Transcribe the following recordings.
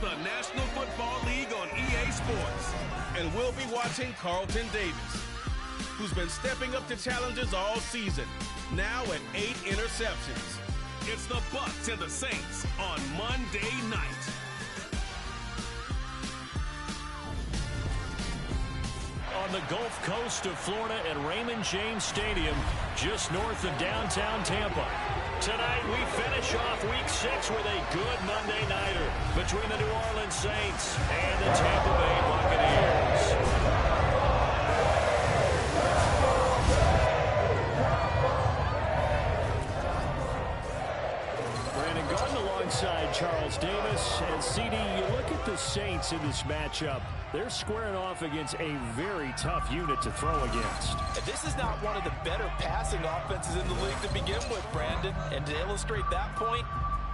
the National Football League on EA Sports. And we'll be watching Carlton Davis, who's been stepping up to challenges all season, now at 8 interceptions. It's the Bucs and the Saints on Monday night. On the Gulf Coast of Florida at Raymond James Stadium, just north of downtown Tampa. Tonight we finish off Week 6 with a good Monday nighter between the New Orleans Saints and the Tampa Bay Buccaneers. Brandon Gordon alongside Charles Davis. And CD, you look at the Saints in this matchup. They're squaring off against a very tough unit to throw against. This is not one of the better passing offenses in the league to begin with, Brandon. And to illustrate that point,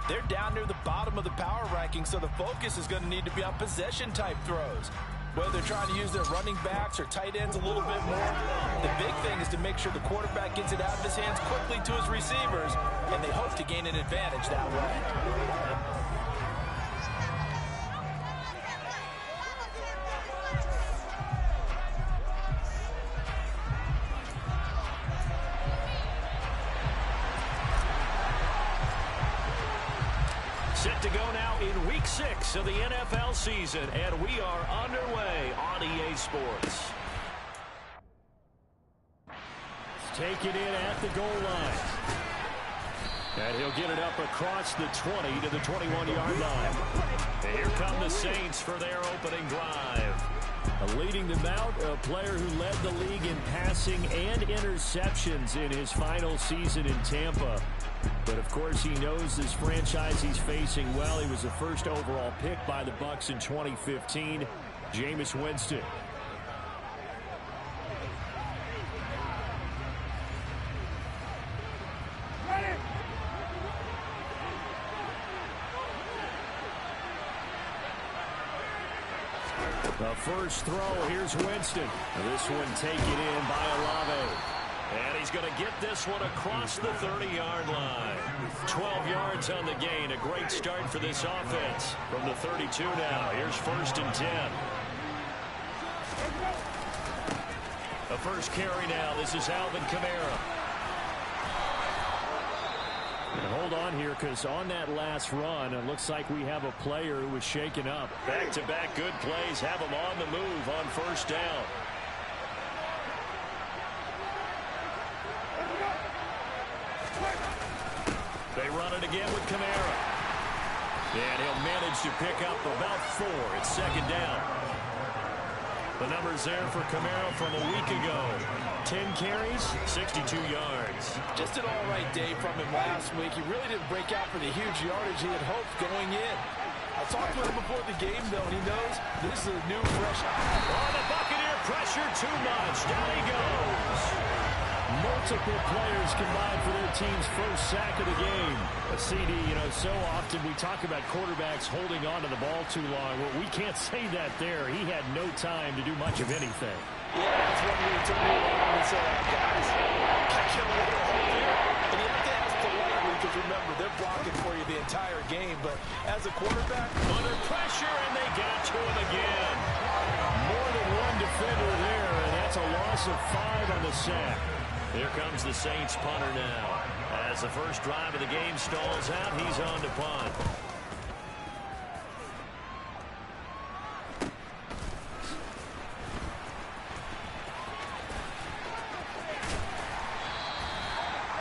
they're down near the bottom of the power ranking, so the focus is going to need to be on possession-type throws. Whether they're trying to use their running backs or tight ends a little bit more, the big thing is to make sure the quarterback gets it out of his hands quickly to his receivers, and they hope to gain an advantage that way. Set to go now in Week 6 of the NFL season, and we are underway on EA Sports. Take it in at the goal line. And he'll get it up across the 20 to the 21-yard line. And here come the Saints for their opening drive. Leading them out, a player who led the league in passing and interceptions in his final season in Tampa. But, of course, he knows this franchise he's facing well. He was the first overall pick by the Bucs in 2015, Jameis Winston. The first throw, here's Winston. This one taken in by Olave. And he's going to get this one across the 30-yard line. 12 yards on the gain. A great start for this offense. From the 32 now. Here's 1st and 10. The first carry now. This is Alvin Kamara. And hold on here, because on that last run, it looks like we have a player who was shaken up. Back-to-back good plays have him on the move on 1st down. They run it again with Kamara. And he'll manage to pick up about 4. It's 2nd down. The numbers there for Kamara from a week ago. 10 carries, 62 yards. Just an all-right day from him last week. He really didn't break out for the huge yardage he had hoped going in. I talked with him before the game, though, and he knows this is a new, fresh... Oh, the Buccaneer pressure too much. Down he goes. Multiple players combined for their team's first sack of the game. A CD, you know, so often we talk about quarterbacks holding on to the ball too long. Well, we can't say that there. He had no time to do much of anything. Yeah, that's one way to turn it around and say, guys, I can't wait to hold here. And you have to ask politely, because remember, they're blocking for you the entire game. But as a quarterback, under pressure, and they got to him again. More than one defender there, and that's a loss of 5 on the sack. Here comes the Saints punter now. As the first drive of the game stalls out, he's on to punt.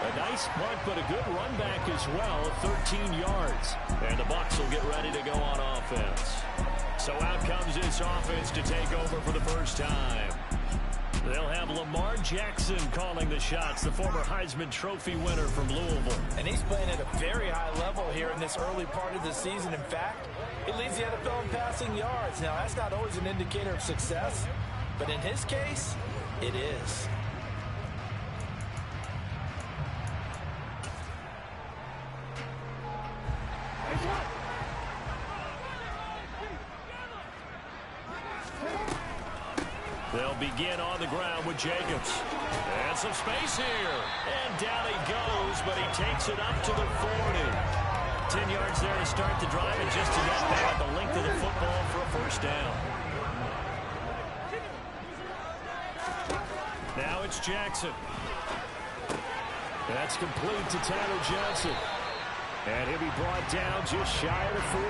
A nice punt, but a good run back as well, 13 yards. And the Bucs will get ready to go on offense. So out comes this offense to take over for the first time. They'll have Lamar Jackson calling the shots, the former Heisman Trophy winner from Louisville. And he's playing at a very high level here in this early part of the season. In fact, he leads the NFL in passing yards. Now, that's not always an indicator of success, but in his case, it is. They'll begin on the ground with Jacobs. And some space here. And down he goes, but he takes it up to the 40. 10 yards there to start the drive, and just enough they got the length of the football for a first down. Now it's Jackson. That's complete to Tyler Johnson. And he'll be brought down just shy of the 40.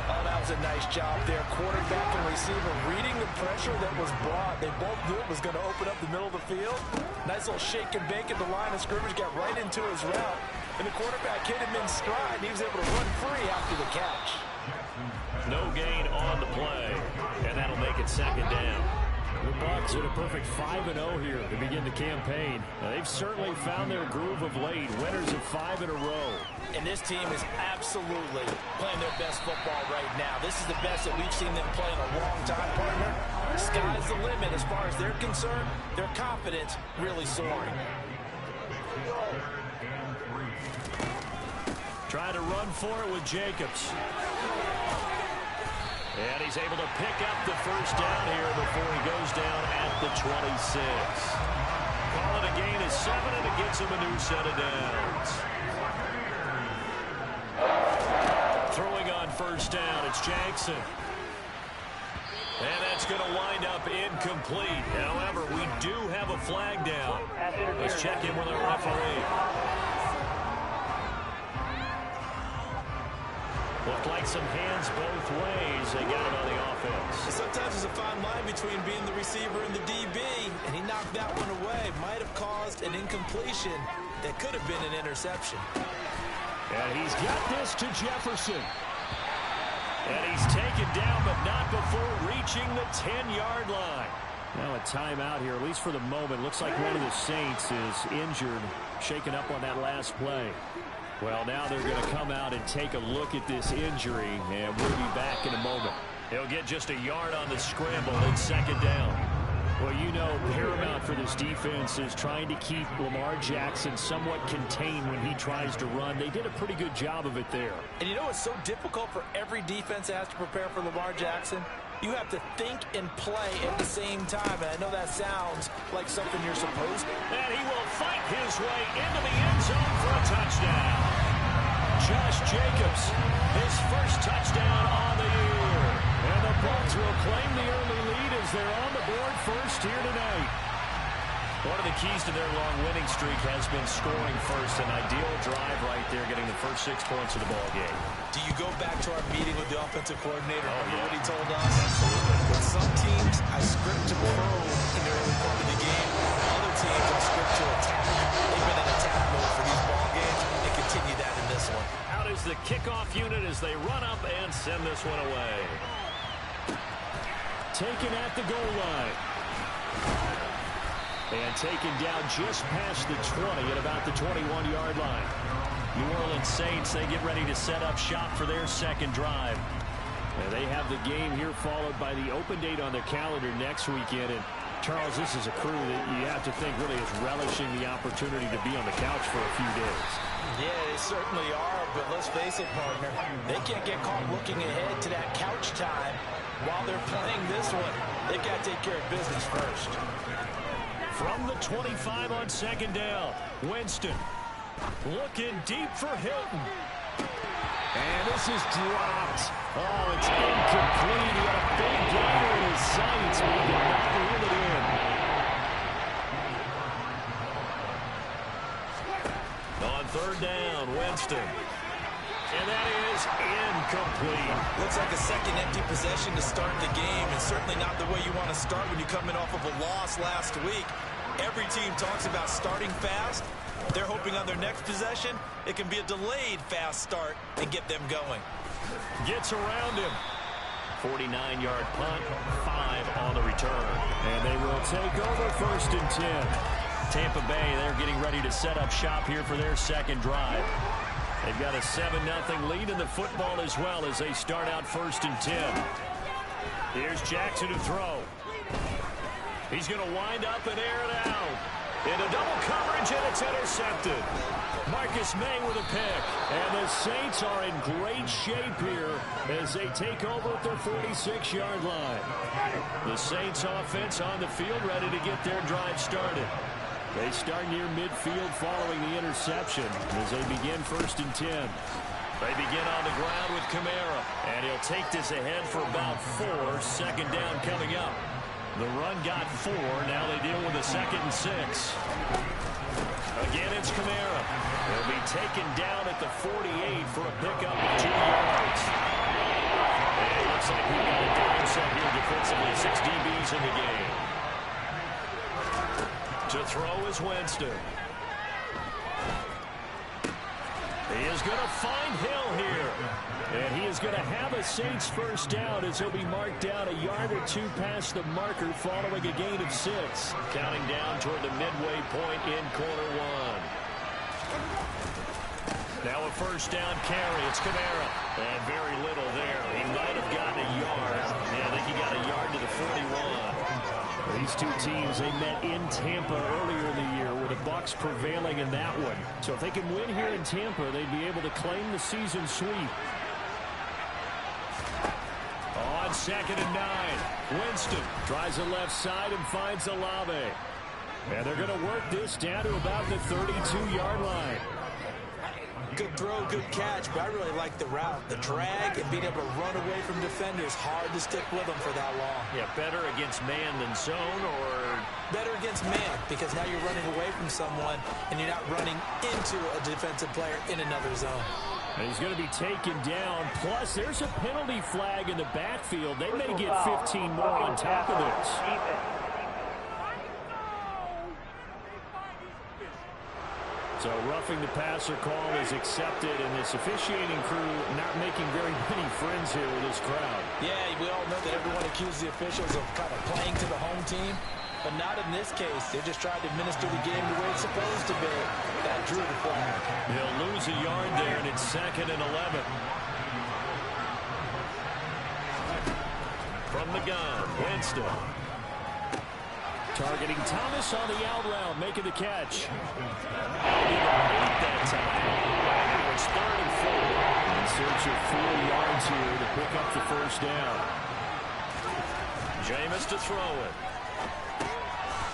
Oh, that was a nice job there. Quarterback and receiver reading the pressure that was brought. They both knew it was going to open up the middle of the field. Nice little shake and bake at the line of scrimmage. Got right into his route. And the quarterback hit him in stride. And he was able to run free after the catch. No gain on the play. And that'll make it second down. The Bucs at a perfect 5-0 here to begin the campaign. They've certainly found their groove of late. Winners of 5 in a row. And this team is absolutely playing their best football right now. This is the best that we've seen them play in a long time, partner. Sky's the limit as far as they're concerned. Their confidence really soaring. Try to run for it with Jacobs. And he's able to pick up the first down here before he goes down at the 26. Call it a gain of 7, and it gets him a new set of downs. Throwing on first down, it's Jackson. And that's going to wind up incomplete. However, we do have a flag down. Let's check in with our referee. Looked like some hands both ways. They got it on the offense. Sometimes there's a fine line between being the receiver and the DB, and he knocked that one away. Might have caused an incompletion that could have been an interception. And he's got this to Jefferson. And he's taken down, but not before reaching the 10-yard line. Now a timeout here, at least for the moment. Looks like one of the Saints is injured, shaken up on that last play. Well, now they're going to come out and take a look at this injury, and we'll be back in a moment. He'll get just a yard on the scramble. It's second down. Well, you know, paramount for this defense is trying to keep Lamar Jackson somewhat contained when he tries to run. They did a pretty good job of it there. And you know it's so difficult for every defense that has to prepare for Lamar Jackson? You have to think and play at the same time, and I know that sounds like something you're supposed to. And he will fight his way into the end zone for a touchdown. Josh Jacobs, his first touchdown on the year. And the Bucs will claim the early lead as they're on the board first here tonight. One of the keys to their long winning streak has been scoring first. An ideal drive right there, getting the first 6 points of the ball game. Do you go back to our meeting with the offensive coordinator? Yeah. What he told us? Absolutely. With some teams, I script to probe in the early part of the game. Other teams, I script to attack. They've been in attack mode for these ball games, and continue that in this one. Out is the kickoff unit as they run up and send this one away. Taken at the goal line. And taken down just past the 20 at about the 21-yard line. New Orleans Saints, they get ready to set up shop for their second drive. And they have the game here followed by the open date on their calendar next weekend. And Charles, this is a crew that you have to think really is relishing the opportunity to be on the couch for a few days. Yeah, they certainly are, but let's face it, partner. They can't get caught looking ahead to that couch time while they're playing this one. They've got to take care of business first. From the 25 on second down, Winston looking deep for Hilton. And this is dropped. Oh, it's incomplete. He had a big gainer in his sights, but he did not reel it in. On third down, Winston. And that is incomplete. Looks like a second empty possession to start the game, and certainly not the way you want to start when you're coming off of a loss last week. Every team talks about starting fast. They're hoping on their next possession, it can be a delayed fast start and get them going. Gets around him. 49-yard punt, 5 on the return. And they will take over first and 10. Tampa Bay, they're getting ready to set up shop here for their second drive. They've got a 7-0 lead in the football as well as they start out first and 10. Here's Jackson to throw. He's going to wind up and air it out. Into double coverage, and it's intercepted. Marcus May with a pick. And the Saints are in great shape here as they take over at their 46-yard line. The Saints offense on the field ready to get their drive started. They start near midfield following the interception as they begin 1st and 10. They begin on the ground with Kamara, and he'll take this ahead for about 4. 2nd down coming up. The run got 4. Now they deal with a 2nd and 6. Again, it's Kamara. He'll be taken down at the 48 for a pickup of 2 yards. And it looks like we've got a dime set here defensively. 6 DBs in the game. To throw is Winston. He is going to find Hill here. And he is going to have a Saints 1st down as he'll be marked down a yard or 2 past the marker following a gain of 6. Counting down toward the midway point in quarter 1. Now a 1st down carry. It's Kamara. And very little there. He might have gotten a yard. Yeah, I think he got a yard to the 41. These two teams, they met in Tampa earlier in the year with the Bucs prevailing in that one. So if they can win here in Tampa, they'd be able to claim the season sweep. On 2nd and 9. Winston tries the left side and finds Olave. And they're going to work this down to about the 32-yard line. Good throw, good catch, but I really like the route. The drag and being able to run away from defenders, hard to stick with them for that long. Yeah, better against man than zone, or better against man, because now you're running away from someone and you're not running into a defensive player in another zone. And he's going to be taken down. Plus, there's a penalty flag in the backfield. They may get 15 more on top of this. So roughing the passer call is accepted, and this officiating crew not making very many friends here with this crowd. Yeah, we all know that everyone accuses the officials of kind of playing to the home team, but not in this case. They're just trying to administer the game the way it's supposed to be. That drew the flag. He'll lose a yard there, and it's 2nd and 11. From the gun, Winston. Targeting Thomas on the out route, making the catch. That time. It's 3rd and 4. In search of 4 yards here to pick up the 1st down. Jameis to throw it.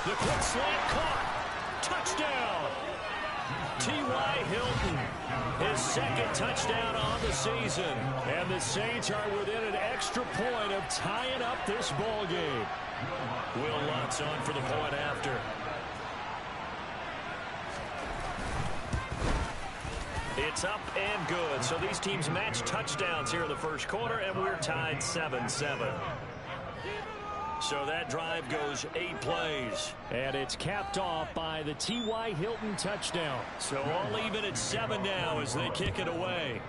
The quick slant caught. Touchdown. T.Y. Hilton. His 2nd touchdown on the season. And the Saints are within an extra point of tying up this ball game. Will Lutz on for the point after. It's up and good. So these teams match touchdowns here in the 1st quarter, and we're tied 7-7. So that drive goes 8 plays. And it's capped off by the T.Y. Hilton touchdown. So all even at 7 now as they kick it away.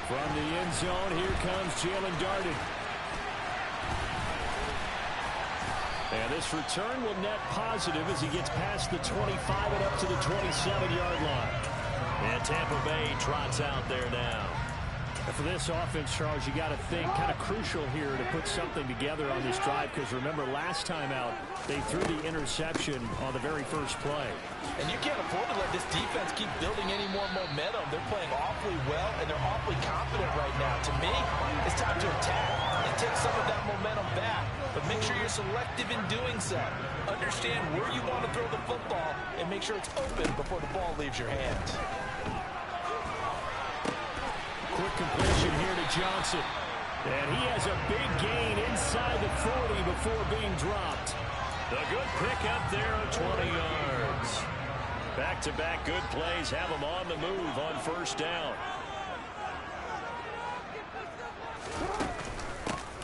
From the end zone, here comes Jalen Darden. And this return will net positive as he gets past the 25 and up to the 27-yard line. And Tampa Bay trots out there now. And for this offense, Charles, you got to think kind of crucial here to put something together on this drive, because remember last time out they threw the interception on the very first play. And you can't afford to let this defense keep building any more momentum. They're playing awfully well, and they're awfully confident right now. To me, it's time to attack and take some of that momentum back. But make sure you're selective in doing so. Understand where you want to throw the football and make sure it's open before the ball leaves your hands. Quick completion here to Johnson. And he has a big gain inside the 40 before being dropped. A good pickup there of 20 yards. Back-to-back good plays have him on the move on 1st down.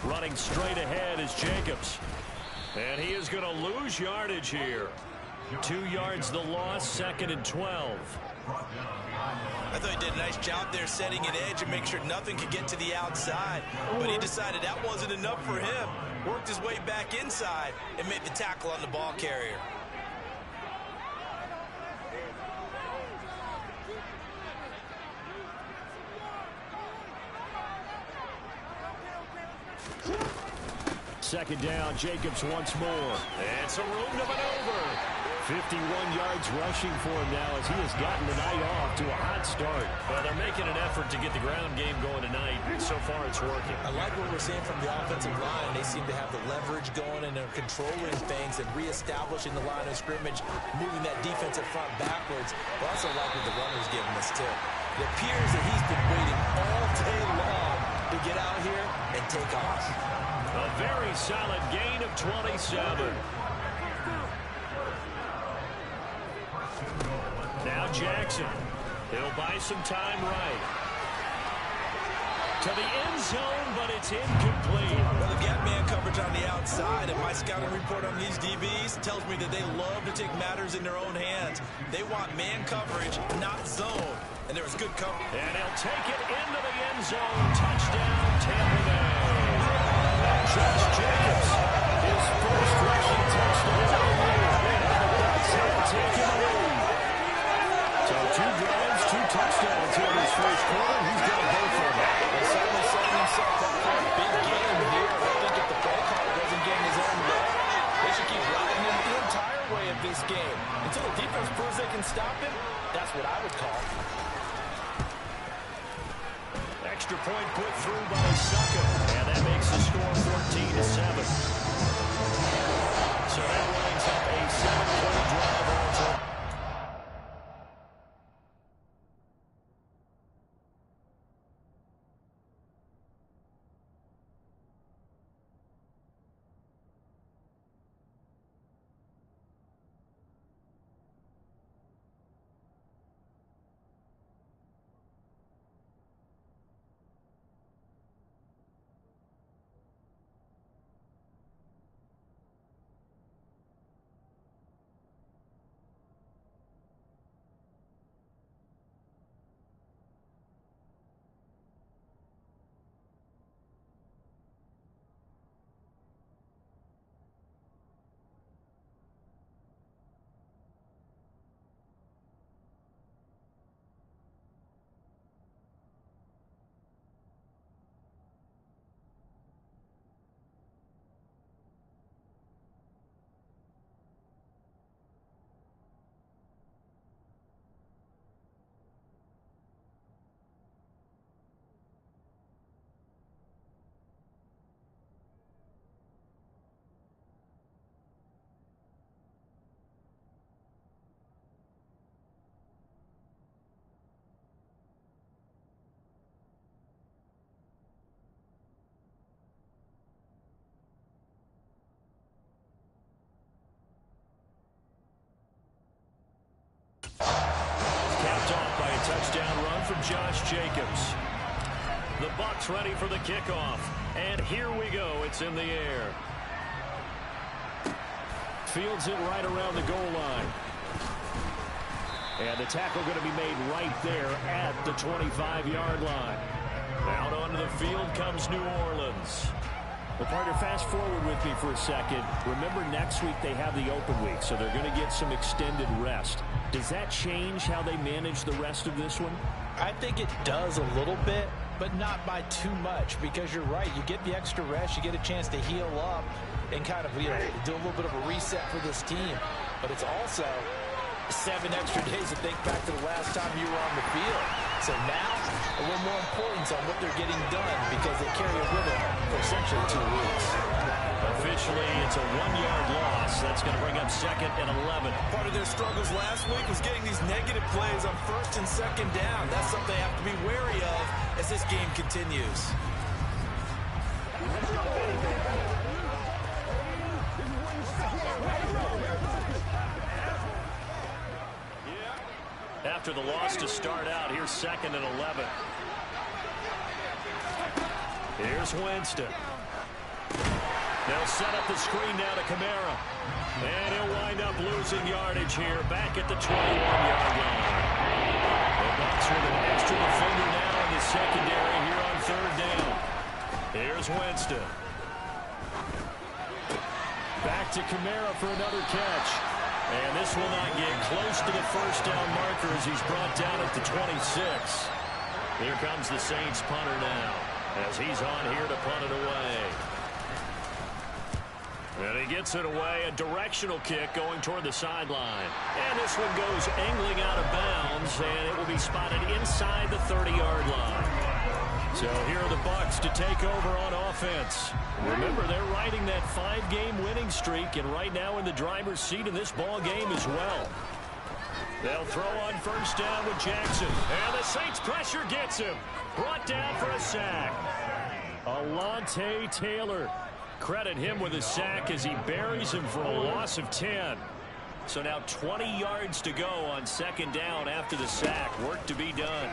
Running straight ahead is Jacobs. And he is going to lose yardage here. 2 yards the loss, 2nd and 12. I thought he did a nice job there setting an edge and make sure nothing could get to the outside. But he decided that wasn't enough for him. Worked his way back inside and made the tackle on the ball carrier. Second down, Jacobs once more. It's a room to maneuver. 51 yards rushing for him now as he has gotten the night off to a hot start. Well, they're making an effort to get the ground game going tonight. So far, it's working. I like what we're seeing from the offensive line. They seem to have the leverage going and they're controlling things and reestablishing the line of scrimmage, moving that defensive front backwards. But also like what the runner's giving us, too. It appears that he's been waiting all day long to get out here and take off. A very solid gain of 27. Now Jackson. He'll buy some time right. To the end zone, but it's incomplete. Well, they've got man coverage on the outside, and my scouting report on these DBs tells me that they love to take matters in their own hands. They want man coverage, not zone. And there was good coverage. And he'll take it into the end zone. Touchdown, Tampa Bay. Josh Jacobs, his first rushing touchdown of the year. And the Bucs have taken the lead. So 2 drives, 2 touchdowns here in his first quarter. He's got both of them. He's certainly setting himself up for a big game here. I think if the play caller doesn't gain his own way, they should keep riding him the entire way of this game. Until the defense proves they can stop him, that's what I would call. Extra point put through by Succa. And that makes the score 14-7. So that lines up a 7-point drive all total. Touchdown run from Josh Jacobs. The Bucs ready for the kickoff. And here we go. It's in the air. Fields it right around the goal line. And the tackle going to be made right there at the 25-yard line. Out onto the field comes New Orleans. Well, partner, fast forward with me for a second. Remember, next week they have the open week, so they're going to get some extended rest. Does that change how they manage the rest of this one? I think it does a little bit, but not by too much, because you're right. You get the extra rest. You get a chance to heal up and kind of, do a little bit of a reset for this team. But it's also 7 extra days to think back to the last time you were on the field. So now, a little more importance on what they're getting done because they carry it with them for essentially 2 weeks. Officially, it's a 1-yard loss. That's going to bring up 2nd and 11. Part of their struggles last week was getting these negative plays on 1st and 2nd down. That's something they have to be wary of as this game continues. After the loss to start out, here's 2nd and 11. Here's Winston. They'll set up the screen now to Kamara. And he'll wind up losing yardage here back at the 21-yard line. The Bucs with an extra defender now in the secondary here on 3rd down. Here's Winston. Back to Kamara for another catch. And this will not get close to the 1st down marker as he's brought down at the 26. Here comes the Saints punter now as he's on here to punt it away. And he gets it away, a directional kick going toward the sideline. And this one goes angling out of bounds, and it will be spotted inside the 30-yard line. So here are the Bucs to take over on offense. Remember, they're riding that 5-game winning streak, and right now in the driver's seat in this ball game as well. They'll throw on first down with Jackson. And the Saints pressure gets him. Brought down for a sack. Alontae Taylor. Credit him with a sack as he buries him for a loss of 10. So now 20 yards to go on second down after the sack. Work to be done.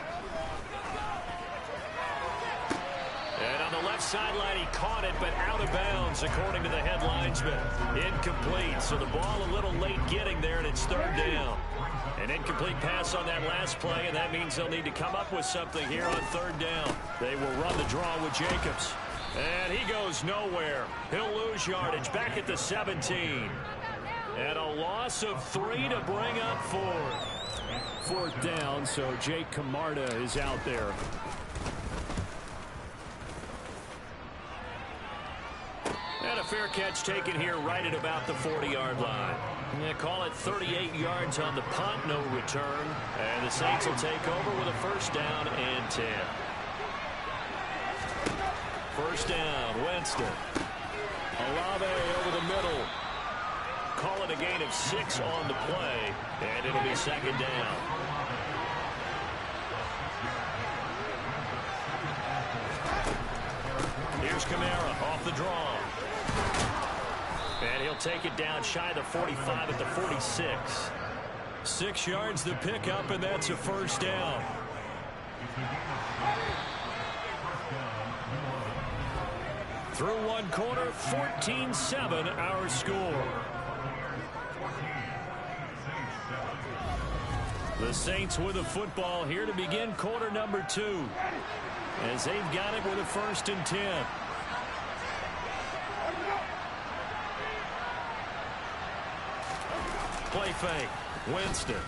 And on the left sideline, he caught it, but out of bounds, according to the head linesman. Incomplete, so the ball a little late getting there, and it's third down. An incomplete pass on that last play, and that means they'll need to come up with something here on third down. They will run the draw with Jacobs. And he goes nowhere. He'll lose yardage back at the 17. And a loss of 3 to bring up 4th down, so Jake Camarda is out there. And a fair catch taken here right at about the 40-yard line. They call it 38 yards on the punt, no return. And the Saints will take over with a first down and 10. First down, Winston. Olave over the middle. Call it a gain of 6 on the play, and it'll be second down. Here's Kamara off the draw. And he'll take it down shy of the 45 at the 46. 6 yards the pickup, and that's a first down. Through one quarter, 14-7 our score. The Saints with the football here to begin quarter number 2. As they've got it with a 1st and 10. Play fake. Winston.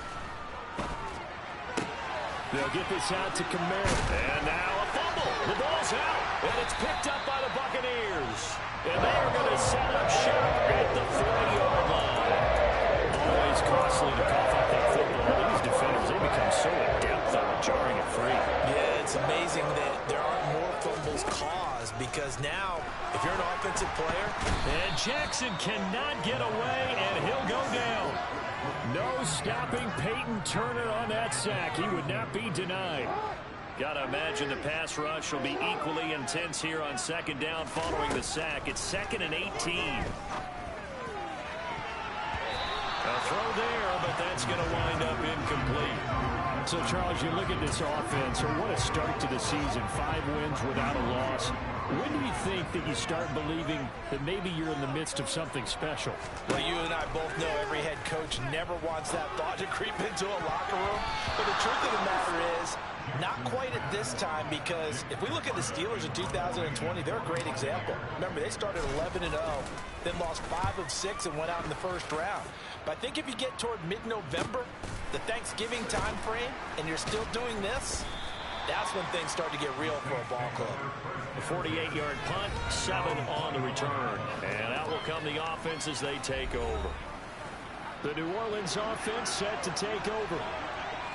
They'll get this out to Kamara. And now a fumble. The ball's out. And it's picked up by the Buccaneers. And they are going to set up shop at the 40-yard line. Always costly to cough up that football. These defenders, they become so adept on jarring it free. Yeah, it's amazing that there aren't more fumbles caused, because now, if you're an offensive player. And Jackson cannot get away, and he'll go down. No stopping Peyton Turner on that sack. He would not be denied. Got to imagine the pass rush will be equally intense here on second down following the sack. It's 2nd and 18. A throw there, but that's going to wind up incomplete. So, Charles, you look at this offense, or what a start to the season. 5 wins without a loss. When do you think that you start believing that maybe you're in the midst of something special? Well, you and I both know every head coach never wants that thought to creep into a locker room. But the truth of the matter is, not quite at this time, because if we look at the Steelers in 2020, they're a great example. Remember, they started 11-0, then lost 5 of 6 and went out in the first round. But I think if you get toward mid-November, the Thanksgiving time frame, and you're still doing this, that's when things start to get real for a ball club. A 48-yard punt, 7 on the return. And out will come the offense as they take over. The New Orleans offense set to take over.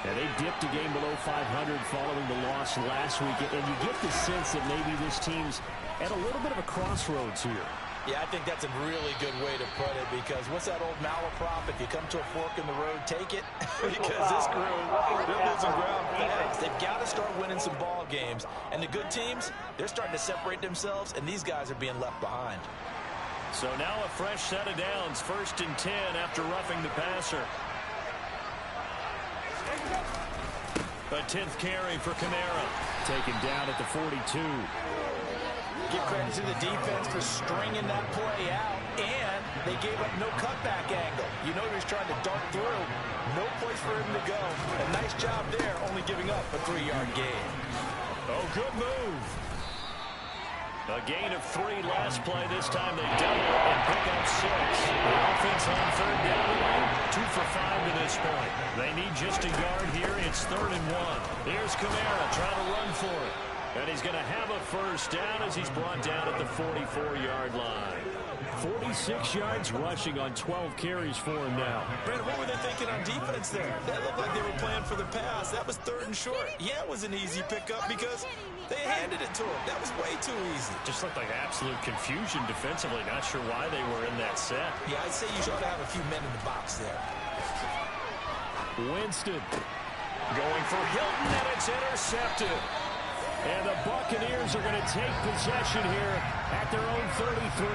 And they dipped a game below 500 following the loss last week. And you get the sense that maybe this team's at a little bit of a crossroads here. Yeah, I think that's a really good way to put it, because what's that old malaprop? If you come to a fork in the road, take it. Because this crew, they're losing ground fast. They've got to start winning some ball games. And the good teams, they're starting to separate themselves, and these guys are being left behind. So now a fresh set of downs, 1st and 10 after roughing the passer. A 10th carry for Kamara. Taken down at the 42. Give credit to the defense for stringing that play out, and they gave up no cutback angle. You know he was trying to dart through. No place for him to go. A nice job there, only giving up a 3-yard gain. Oh, good move. A gain of 3 last play. This time they double and pick up 6. The offense on third down, 2 for 5 to this point. They need just a yard here. It's 3rd and 1. Here's Kamara trying to run for it. And he's going to have a first down as he's brought down at the 44-yard line. 46 yards rushing on 12 carries for him now. Brandon, what were they thinking on defense there? That looked like they were playing for the pass. That was 3rd and short. Yeah, it was an easy pickup because they handed it to him. That was way too easy. Just looked like absolute confusion defensively. Not sure why they were in that set. Yeah, I'd say you should have a few men in the box there. Winston going for Hilton, and it's intercepted. And the Buccaneers are going to take possession here at their own 33.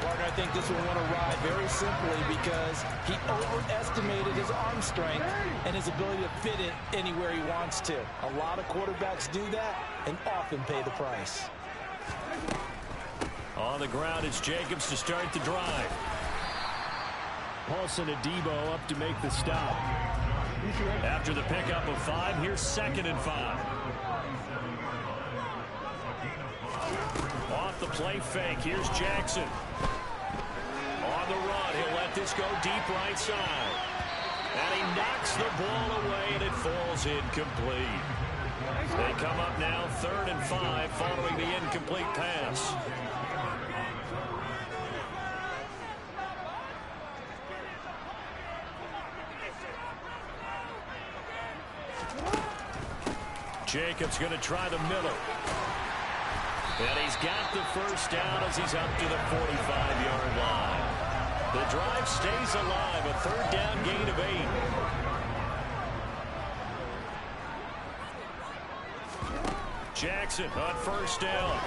Partner, I think this will want to ride very simply because he overestimated his arm strength and his ability to fit it anywhere he wants to. A lot of quarterbacks do that and often pay the price. On the ground, it's Jacobs to start the drive. Paulson Adebo up to make the stop. After the pickup of 5, here's 2nd and 5. Off the play fake, here's Jackson. On the run, he'll let this go deep right side. And he knocks the ball away, and it falls incomplete. They come up now 3rd and 5 following the incomplete pass. Jacobs going to try the middle. And he's got the first down as he's up to the 45-yard line. The drive stays alive, a 3rd down gain of 8. Jackson on 1st down.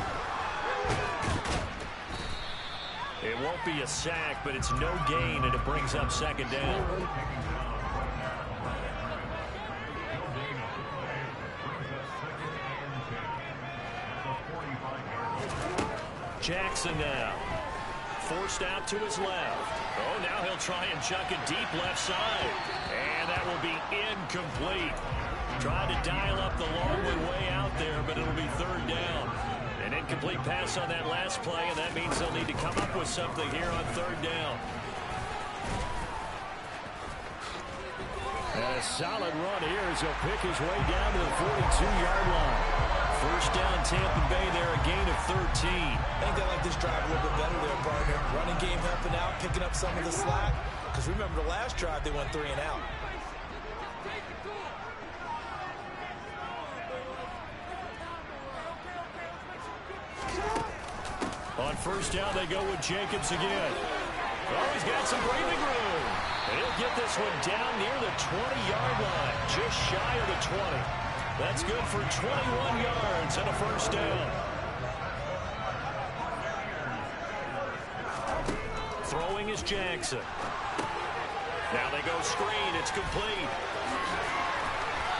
It won't be a sack, but it's no gain, and it brings up 2nd down. Jackson now. Forced out to his left. Oh, now he'll try and chuck it deep left side. And that will be incomplete. Trying to dial up the long way out there, but it'll be 3rd down. An incomplete pass on that last play, and that means they'll need to come up with something here on 3rd down. And a solid run here as he'll pick his way down to the 42-yard line. First down, Tampa Bay there, a gain of 13. I think they like this drive a little bit better there, partner. Running game helping out, picking up some of the slack. Because remember the last drive, they went 3 and out. On 1st down, they go with Jacobs again. Oh, he's got some breathing room. And he'll get this one down near the 20-yard line, just shy of the 20. That's good for 21 yards and a 1st down. Throwing is Jackson. Now they go screen. It's complete.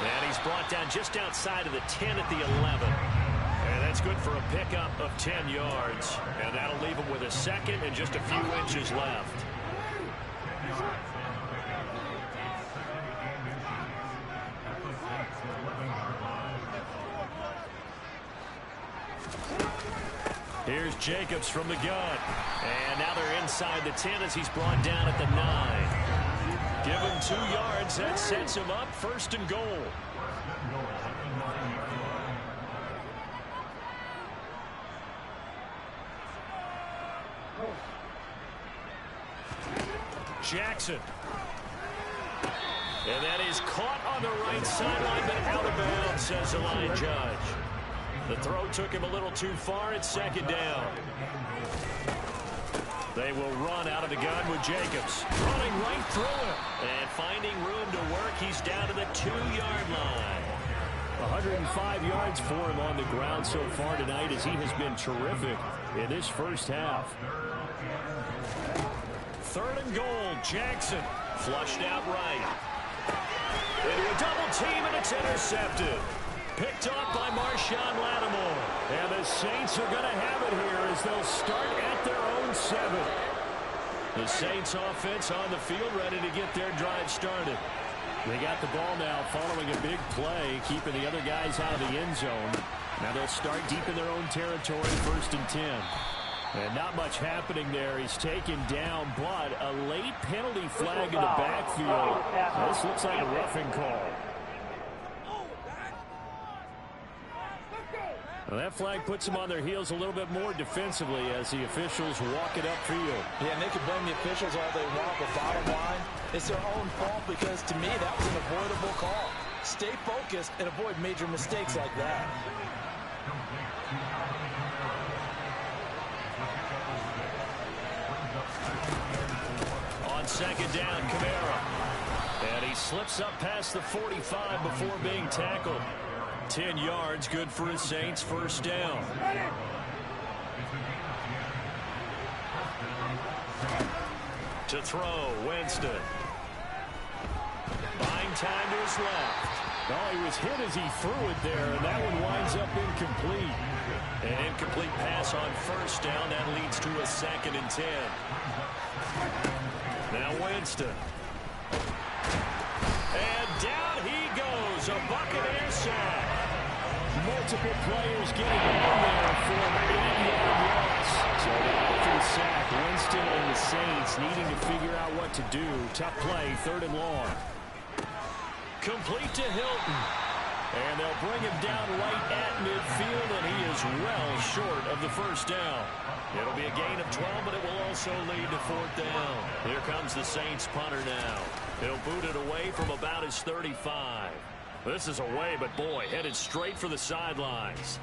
And he's brought down just outside of the 10 at the 11. And that's good for a pickup of 10 yards. And that'll leave him with a 2nd and just a few inches left. Here's Jacobs from the gun. And now they're inside the 10 as he's brought down at the 9. Give him 2 yards. That sets him up 1st and goal. Jackson. And that is caught on the right sideline, but out of bounds, says the line judge. The throw took him a little too far. It's 2nd down. They will run out of the gun with Jacobs. Running right through him. And finding room to work, he's down to the 2-yard line. 105 yards for him on the ground so far tonight as he has been terrific in this first half. 3rd and goal. Jackson flushed out right. Into a double team, and it's intercepted. Picked off by Marshawn Lattimore. And the Saints are going to have it here as they'll start at their own 7. The Saints offense on the field ready to get their drive started. They got the ball now following a big play, keeping the other guys out of the end zone. Now they'll start deep in their own territory, 1st and 10. And not much happening there. He's taken down, but a late penalty flag in the backfield. This looks like a roughing call. Well, that flag puts them on their heels a little bit more defensively as the officials walk it upfield. Yeah, and they can blame the officials all they want, but bottom line, it's their own fault because, to me, that was an avoidable call. Stay focused and avoid major mistakes like that. On second down, Kamara. And he slips up past the 45 before being tackled. 10 yards, good for his Saints, first down. To throw, Winston. Buying time to his left. Oh, he was hit as he threw it there, and that one winds up incomplete. An incomplete pass on first down. That leads to a 2nd and 10. Now Winston. And down he goes. A Buccaneers sack. Multiple players getting in there for an 8-yard loss. So after the sack, Winston and the Saints needing to figure out what to do. Tough play, 3rd and long. Complete to Hilton. And they'll bring him down right at midfield, and he is well short of the first down. It'll be a gain of 12, but it will also lead to 4th down. Here comes the Saints punter now. He'll boot it away from about his 35. This is away, but boy, headed straight for the sidelines.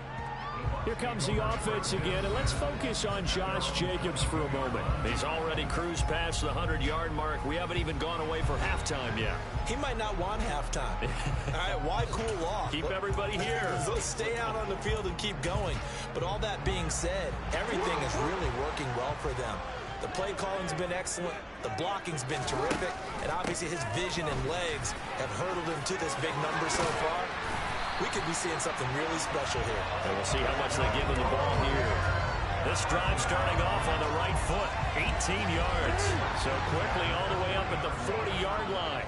Here comes the offense again, and let's focus on Josh Jacobs for a moment. He's already cruised past the 100-yard mark. We haven't even gone away for halftime yet. He might not want halftime. All right, why cool off? Keep everybody here. Let's stay out on the field and keep going. But all that being said, everything is really working well for them. The play calling's been excellent. The blocking's been terrific. And obviously his vision and legs have hurdled him to this big number so far. We could be seeing something really special here. And we'll see how much they give him the ball here. This drive starting off on the right foot. 18 yards. So quickly all the way up at the 40-yard line.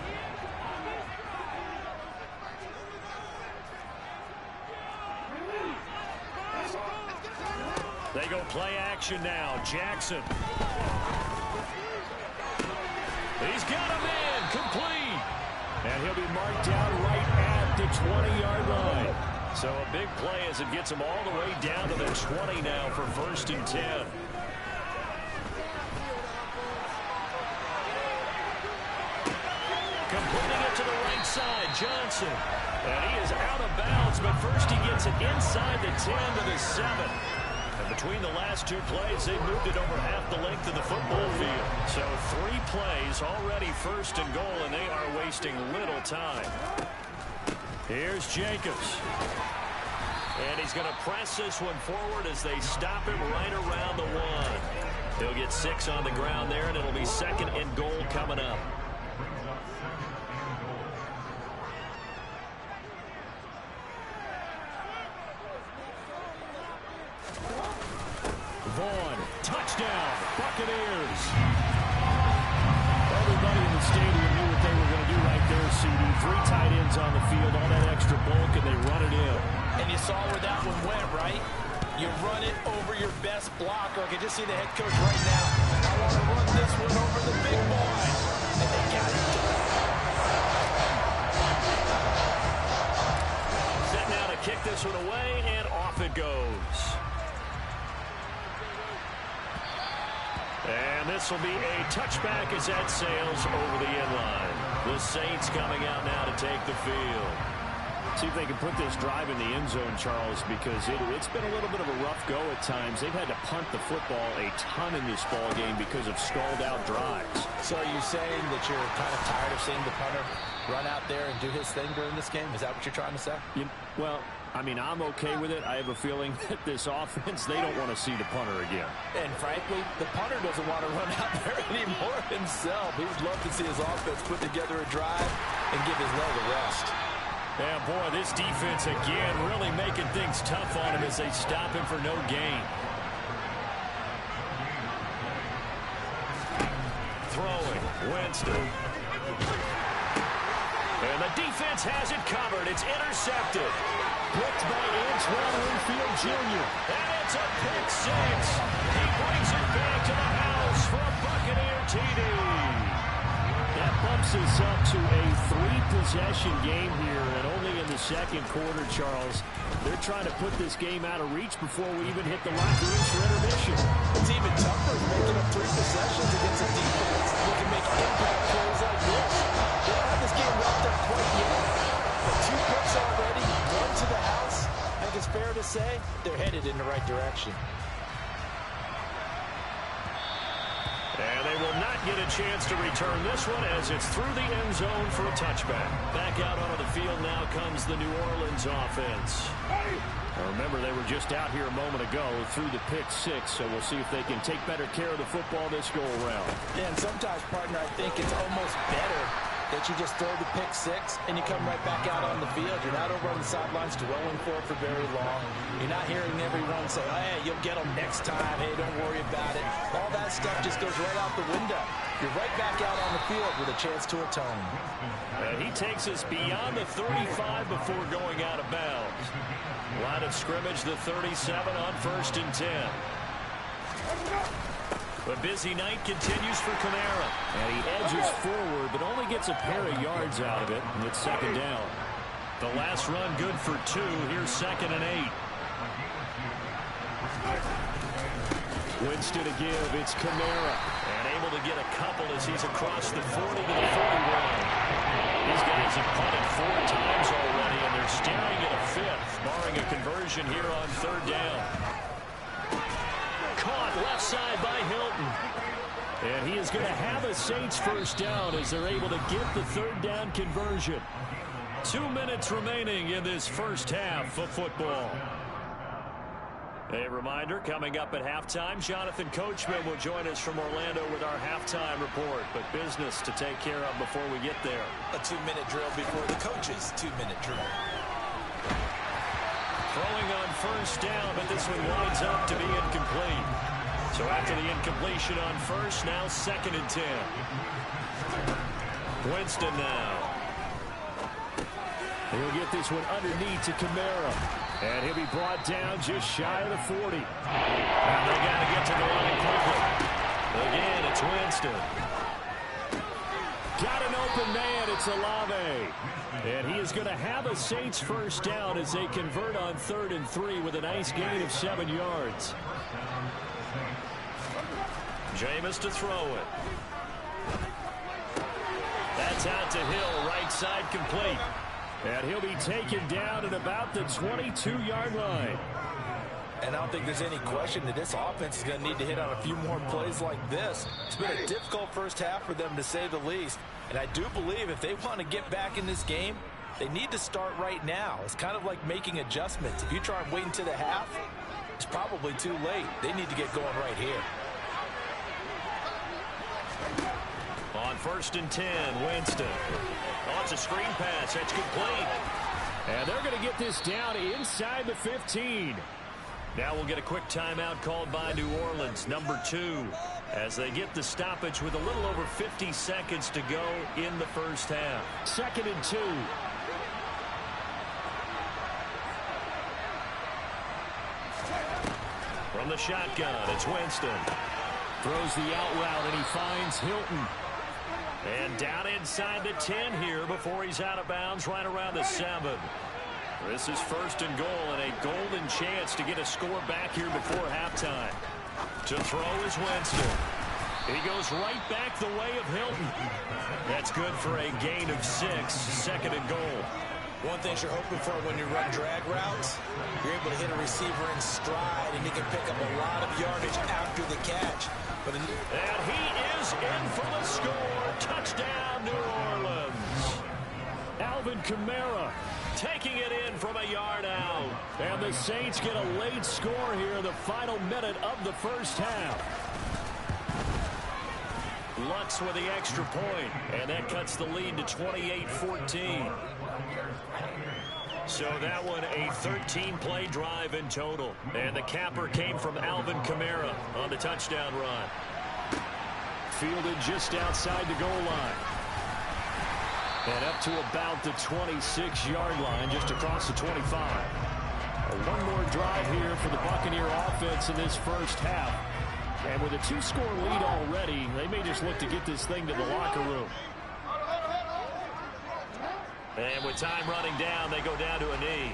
They go play action now. Jackson. He's got him in. Complete. And he'll be marked down right at the 20-yard line. So a big play as it gets him all the way down to the 20 now for 1st and 10. Completing it to the right side, Johnson. And he is out of bounds, but first he gets it inside the 10 to the 7. And between the last 2 plays, they moved it over half the length of the football field. So 3 plays, already 1st and goal, and they are wasting little time. Here's Jacobs. And he's going to press this one forward as they stop him right around the 1. He'll get 6 on the ground there, and it'll be 2nd and goal coming up. Vaughn, touchdown, Buccaneers. Everybody in the stadium knew what they were going to do right there, CD. 3 tight ends on the field, all that extra bulk, and they run it in. And you saw where that one went, right? You run it over your best blocker. I can just see the head coach right now. I want to run this one over the big boy. And they got it done. Set now to kick this one away, and off it goes. And this will be a touchback as that sails over the end line. The Saints coming out now to take the field. See if they can put this drive in the end zone, Charles, because it's been a little bit of a rough go at times. They've had to punt the football a ton in this ball game because of stalled-out drives. So are you saying that you're kind of tired of seeing the punter run out there and do his thing during this game? Is that what you're trying to say? Well, I mean, I'm okay with it. I have a feeling that this offense, they don't want to see the punter again. And frankly, the punter doesn't want to run out there anymore himself. He would love to see his offense put together a drive and give his leg a rest. Yeah, boy, this defense again really making things tough on him as they stop him for no gain. Throwing, Winston. And the defense has it covered. It's intercepted. Blitzed by Antoine Winfield Jr. And it's a pick 6. He brings it back to the house for a Buccaneer TD. That bumps us up to a 3-possession game here, and only in the second quarter, Charles. They're trying to put this game out of reach before we even hit the locker rooms for intermission. It's even tougher making up 3 possessions against a defense that can make impact plays like this. They don't have this game wrapped up quite yet, but 2 picks already, 1 to the house. I think it's fair to say they're headed in the right direction. And they will not get a chance to return this one as it's through the end zone for a touchback. Back out onto the field now comes the New Orleans offense. Now remember, they were just out here a moment ago through the pick 6, so we'll see if they can take better care of the football this go-around. Yeah, and sometimes, partner, I think it's almost better that you just throw the pick 6 and you come right back out on the field. You're not over on the sidelines dwelling for it for very long. You're not hearing everyone say, hey, you'll get them next time. Hey, don't worry about it. All that stuff just goes right out the window. You're right back out on the field with a chance to atone. And he takes us beyond the 35 before going out of bounds. Line of scrimmage, the 37 on 1st and 10. The busy night continues for Kamara. And he edges forward, but only gets a pair of yards out of it. And it's 2nd down. The last run good for 2. Here's 2nd and 8. Winston to give. It's Kamara. And able to get a couple as he's across the 40 to the 41. These guys have punted 4 times already, and they're staring at a 5th, barring a conversion here on 3rd down. Caught left side by Hilton. And he is going to have a Saints 1st down as they're able to get the 3rd down conversion. 2 minutes remaining in this first half of football. A reminder, coming up at halftime, Jonathan Coachman will join us from Orlando with our halftime report. But business to take care of before we get there. A 2-minute drill before the coach's 2-minute drill. Throwing on 1st down, but this one winds up to be incomplete. So after the incompletion on 1st, now 2nd and 10. Winston now. He'll get this one underneath to Kamara. And he'll be brought down just shy of the 40. And they got to get to the line quickly. Again, it's Winston. Got an open man. It's Olave. And he is going to have a Saints 1st down as they convert on 3rd and 3 with a nice gain of 7 yards. Jameis to throw it. That's out to Hill, right side complete. And he'll be taken down at about the 22-yard line. And I don't think there's any question that this offense is going to need to hit on a few more plays like this. It's been a difficult first half for them, to say the least. And I do believe if they want to get back in this game, they need to start right now. It's kind of like making adjustments. If you try and wait until the half, it's probably too late. They need to get going right here. On 1st and 10, Winston. Oh, it's a screen pass. That's complete. And they're going to get this down inside the 15. Now we'll get a quick timeout called by New Orleans, number 2, as they get the stoppage with a little over 50 seconds to go in the first half. 2nd and 2. From the shotgun, it's Winston. Throws the out route, and he finds Hilton. And down inside the 10 here before he's out of bounds right around the 7. This is 1st and goal and a golden chance to get a score back here before halftime. To throw is Winston. He goes right back the way of Hilton. That's good for a gain of 6, 2nd and goal. One thing you're hoping for when you run drag routes, you're able to hit a receiver in stride, and he can pick up a lot of yardage after the catch. And he is in for the score. Touchdown, New Orleans. Alvin Kamara taking it in from a yard out. And the Saints get a late score here in the final minute of the first half. Lutz with the extra point, and that cuts the lead to 28-14. So that one a 13-play drive in total. And the capper came from Alvin Kamara on the touchdown run. Fielded just outside the goal line. And up to about the 26-yard line, just across the 25. One more drive here for the Buccaneer offense in this first half. And with a 2-score lead already, they may just look to get this thing to the locker room. And with time running down, they go down to a knee.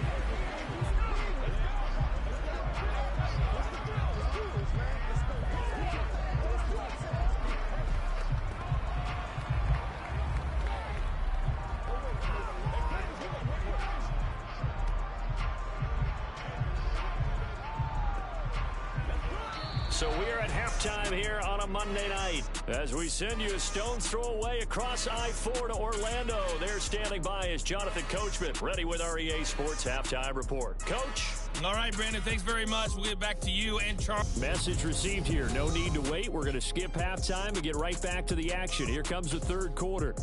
So we are at halftime here on a Monday night as we send you a stone's throw away across I-4 to Orlando. They're standing by as Jonathan Coachman, ready with our EA Sports Halftime Report. Coach? All right, Brandon, thanks very much. We'll get back to you and Charles. Message received here. No need to wait. We're going to skip halftime and get right back to the action. Here comes the third quarter.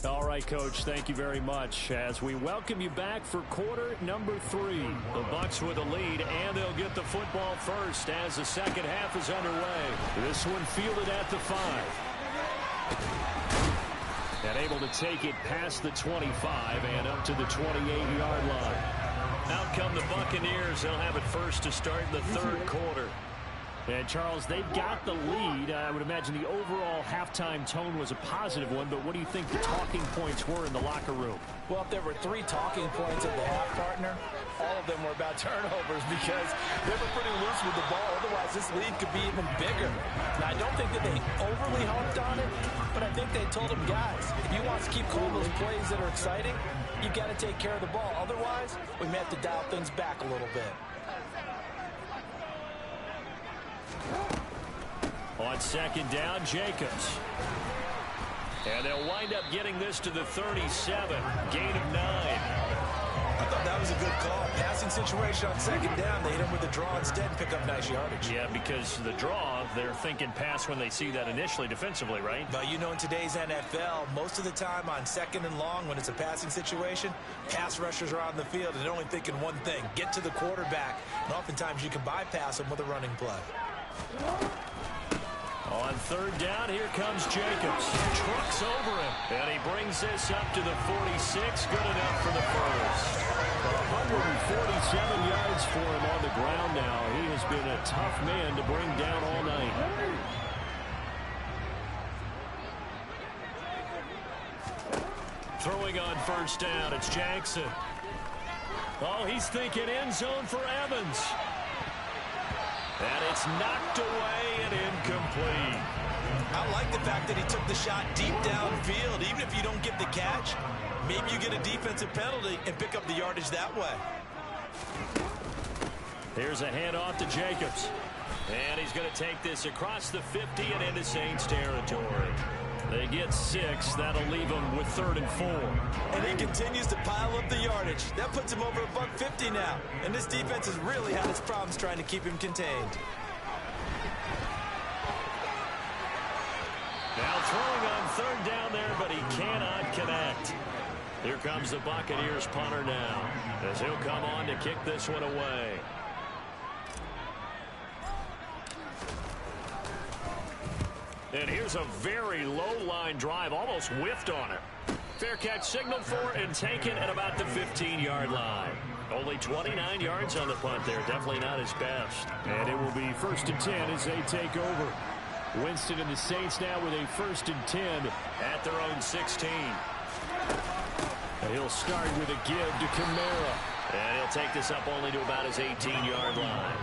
All right, Coach, thank you very much as we welcome you back for quarter number 3. The Bucs with a lead, and they'll get the football first as the second half is underway. This one fielded at the 5. And able to take it past the 25 and up to the 28-yard line. Out come the Buccaneers. They'll have it first to start the third quarter. And, Charles, they've got the lead. I would imagine the overall halftime tone was a positive one, but what do you think the talking points were in the locker room? Well, if there were 3 talking points at the half, partner, all of them were about turnovers because they were pretty loose with the ball. Otherwise, this lead could be even bigger. Now, I don't think that they overly harped on it, but I think they told them, guys, if you want to keep calling those plays that are exciting, you've got to take care of the ball. Otherwise, we may have to dial things back a little bit. On second down, Jacobs. And they'll wind up getting this to the 37. Gain of 9. I thought that was a good call. Passing situation on second down. They hit him with the draw instead and pick up nice yardage. Yeah, because the draw, they're thinking pass when they see that initially defensively, right? But you know, in today's NFL, most of the time on second and long, when it's a passing situation, pass rushers are on the field and they're only thinking one thing, get to the quarterback. And oftentimes you can bypass them with a running play. On third down, here comes Jacobs. Trucks over him. And he brings this up to the 46. Good enough for the first. 147 yards for him on the ground now. He has been a tough man to bring down all night. Throwing on first down, it's Jackson. Oh, he's thinking end zone for Evans. And it's knocked away and incomplete. I like the fact that he took the shot deep downfield. Even if you don't get the catch, maybe you get a defensive penalty and pick up the yardage that way. Here's a handoff to Jacobs. And he's going to take this across the 50 and into Saints territory. They get 6. That'll leave them with 3rd and 4. And he continues to pile up the yardage. That puts him over $150 now. And this defense has really had its problems trying to keep him contained. Now throwing on third down there, but he cannot connect. Here comes the Buccaneers punter now, as he'll come on to kick this one away. And here's a very low-line drive, almost whiffed on it. Fair catch signaled for and taken at about the 15-yard line. Only 29 yards on the punt there. Definitely not his best. And it will be 1st and 10 as they take over. Winston and the Saints now with a 1st and 10 at their own 16. And he'll start with a give to Kamara. And he'll take this up only to about his 18-yard line.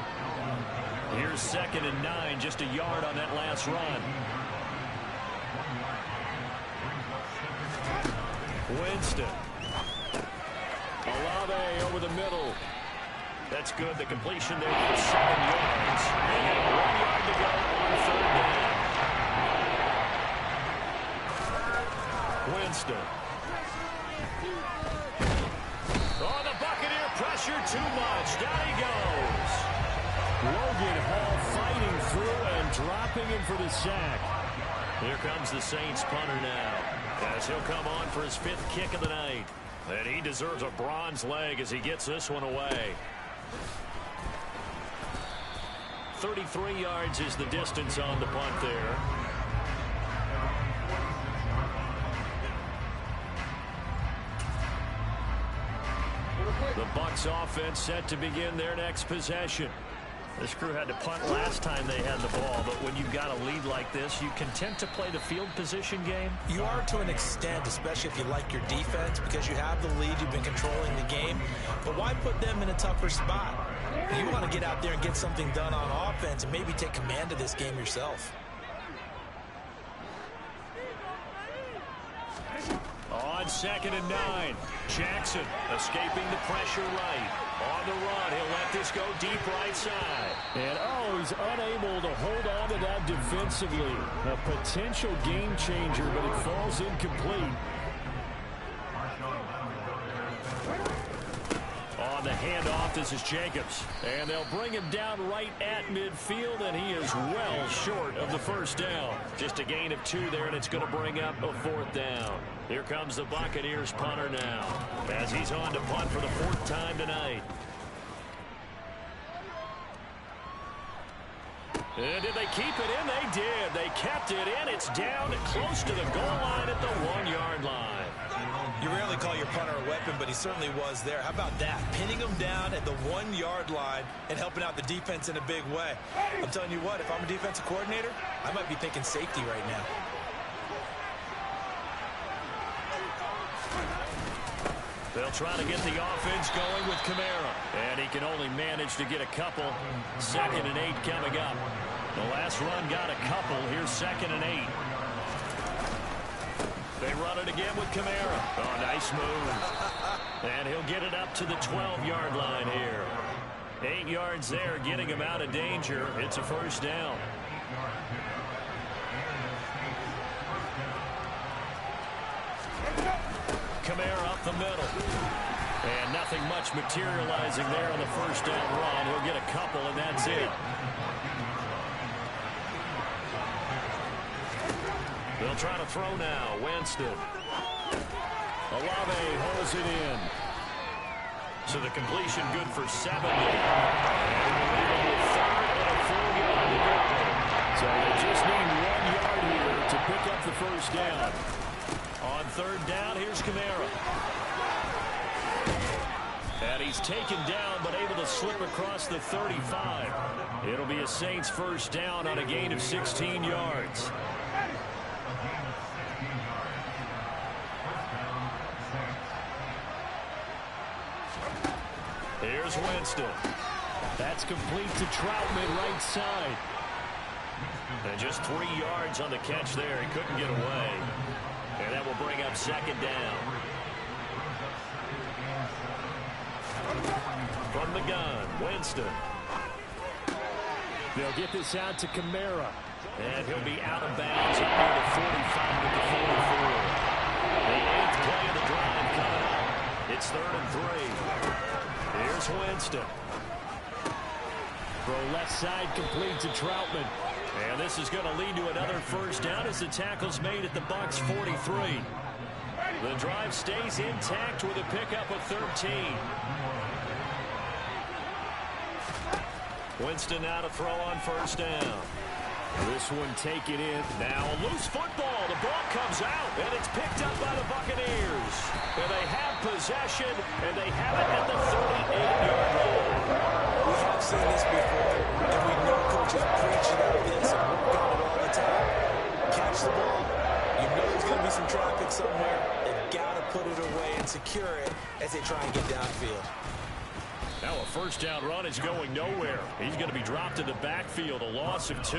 Here's 2nd and 9, just a yard on that last run. Winston. Olave over the middle. That's good. The completion there for 7 yards. And 1 yard to go on third down. Winston. Oh, the Buccaneer pressure too much. Down he goes. Logan Hall fighting through and dropping him for the sack. Here comes the Saints punter now, as he'll come on for his 5th kick of the night. And he deserves a bronze leg as he gets this one away. 33 yards is the distance on the punt there. The Bucs offense set to begin their next possession. This crew had to punt last time they had the ball, but when you've got a lead like this, you content to play the field position game? You are to an extent, especially if you like your defense, because you have the lead, you've been controlling the game. But why put them in a tougher spot? You want to get out there and get something done on offense and maybe take command of this game yourself. On 2nd and 9, Jackson escaping the pressure right. On the run, he'll let this go deep right side. And, oh, he's unable to hold on to that defensively. A potential game changer, but it falls incomplete. On the handoff, this is Jacobs. And they'll bring him down right at midfield, and he is well short of the first down. Just a gain of 2 there, and it's going to bring up a 4th down. Here comes the Buccaneers punter now, as he's on to punt for the 4th time tonight. And did they keep it in? They did. They kept it in. It's down close to the goal line at the 1-yard line. You rarely call your punter a weapon, but he certainly was there. How about that? Pinning him down at the 1-yard line and helping out the defense in a big way. I'm telling you what, if I'm a defensive coordinator, I might be thinking safety right now. They'll try to get the offense going with Kamara. And he can only manage to get a couple. 2nd and 8 coming up. The last run got a couple. Here's 2nd and 8. They run it again with Kamara. Oh, nice move. And he'll get it up to the 12-yard line here. 8 yards there, getting him out of danger. It's a 1st down. Kamara up the middle. And nothing much materializing there on the 1st down run. He'll get a couple, and that's it. They'll try to throw now. Winston. Olave holds it in. So the completion good for 70. And 3rd and a 4-yard to go. So they just need 1 yard here to pick up the 1st down. On 3rd down, here's Kamara. And he's taken down, but able to slip across the 35. It'll be a Saints 1st down on a gain of 16 yards. Here's Winston. That's complete to Troutman right side. And just 3 yards on the catch there. He couldn't get away. And that will bring up 2nd down. From the gun, Winston. They'll get this out to Kamara. And he'll be out of bounds up near the 45 to the 44. The 8th play of the drive coming up. It's 3rd and 3. Here's Winston. Throw left side complete to Troutman. And this is going to lead to another 1st down as the tackle's made at the Bucs 43. The drive stays intact with a pickup of 13. Winston now to throw on 1st down. This one taken in. Now a loose football. The ball comes out, and it's picked up by the Buccaneers. And they have possession, and they have it at the 38-yard line. We have seen this before, and we know coaches preach about this and work on it all the time. Catch the ball. You know there's going to be some traffic somewhere. They've got to put it away and secure it as they try and get downfield. Now a 1st down run is going nowhere. He's going to be dropped in the backfield, a loss of 2.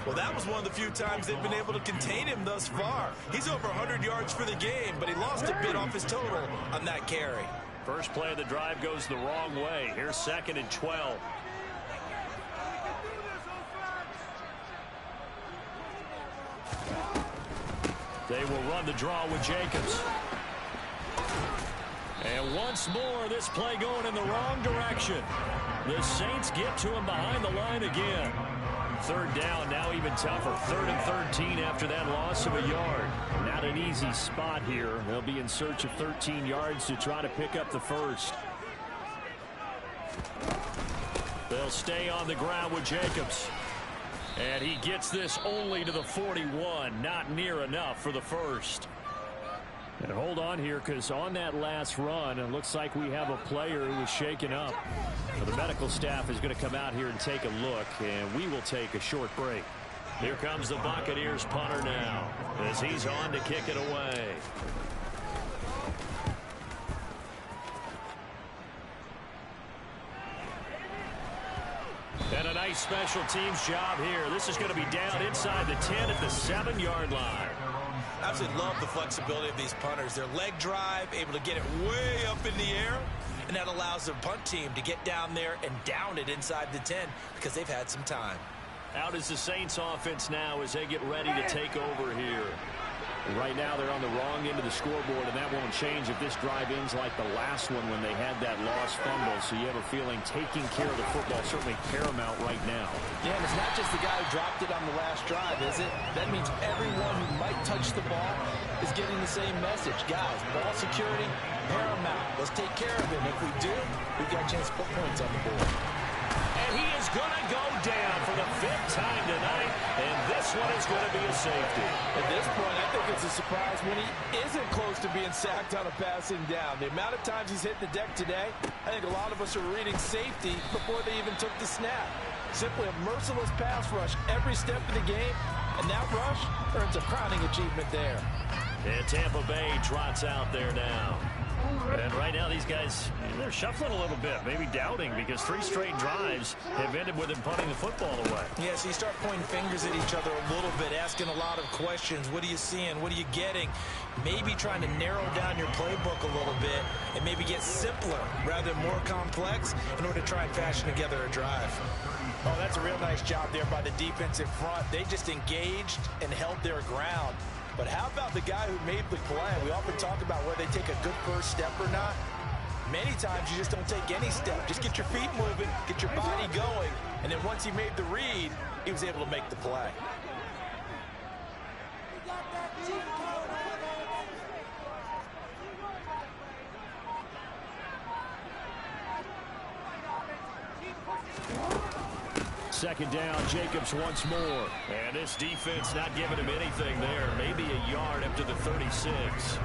Well, that was one of the few times they've been able to contain him thus far. He's over 100 yards for the game, but he lost a bit off his total on that carry. First play of the drive goes the wrong way. Here's 2nd and 12. They will run the draw with Jacobs. And once more, this play going in the wrong direction. The Saints get to him behind the line again. 3rd down, now even tougher. 3rd and 13 after that loss of a yard. Not an easy spot here. They'll be in search of 13 yards to try to pick up the 1st. They'll stay on the ground with Jacobs. And he gets this only to the 41. Not near enough for the 1st. And hold on here, because on that last run, it looks like we have a player who was shaken up. So the medical staff is going to come out here and take a look, and we will take a short break. Here comes the Buccaneers punter now, as he's on to kick it away. And a nice special teams job here. This is going to be down inside the 10 at the 7-yard line. Absolutely love the flexibility of these punters. Their leg drive, able to get it way up in the air, and and that allows the punt team to get down there and down it inside the 10 because they've had some time. Out is the Saints offense now as they get ready to take over here. Right now they're on the wrong end of the scoreboard, and that won't change if this drive ends like the last one when they had that lost fumble. So you have a feeling taking care of the football certainly paramount right now. Yeah, and it's not just the guy who dropped it on the last drive, is it? That means everyone who might touch the ball is getting the same message. Guys, ball security, paramount. Let's take care of it. And if we do, we've got a chance to put points on the board. And he is going to go down for the 5th time tonight, and this one is going to be a safety. At this point, I think it's a surprise when he isn't close to being sacked on a passing down. The amount of times he's hit the deck today, I think a lot of us are reading safety before they even took the snap. Simply a merciless pass rush every step of the game, and that rush earns a crowning achievement there. And Tampa Bay trots out there now. And right now these guys, they're shuffling a little bit, maybe doubting, because 3 straight drives have ended with them punting the football away. Yeah, so you start pointing fingers at each other a little bit, asking a lot of questions. What are you seeing? What are you getting? Maybe trying to narrow down your playbook a little bit and maybe get simpler rather than more complex in order to try and fashion together a drive. Oh, that's a real nice job there by the defensive front. They just engaged and held their ground. But how about the guy who made the play? We often talk about whether they take a good first step or not. Many times you just don't take any step. Just get your feet moving, get your body going, and then once he made the read, he was able to make the play. Second down, Jacobs once more. And this defense not giving him anything there. Maybe a yard up to the 36.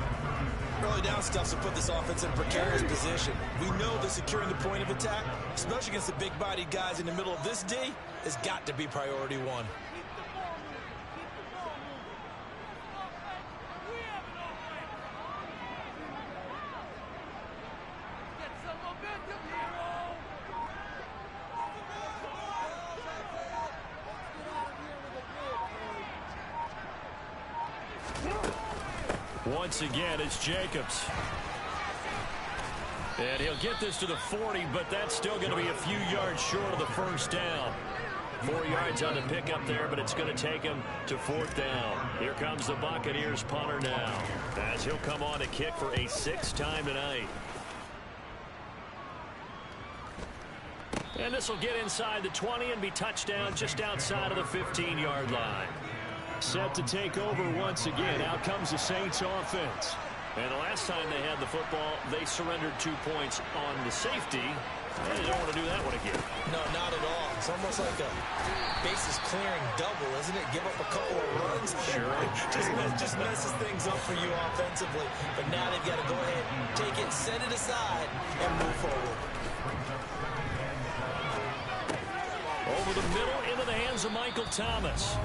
Early down stuff to put this offense in a precarious position. We know that securing the point of attack, especially against the big-bodied guys in the middle of this D, has got to be priority one. Once again, it's Jacobs. And he'll get this to the 40, but that's still going to be a few yards short of the first down. 4 yards on the pickup there, but it's going to take him to 4th down. Here comes the Buccaneers punter now, as he'll come on to kick for a 6th time tonight. And this will get inside the 20 and be touchdown just outside of the 15-yard line. Set to take over once again. Out comes the Saints offense. And the last time they had the football, they surrendered 2 points on the safety. They don't want to do that one again. No, not at all. It's almost like a bases clearing double, isn't it? Give up a couple of runs. Sure. just messes things up for you offensively. But now they've got to go ahead, take it, set it aside, and move forward. Over the middle, into the hands of Michael Thomas.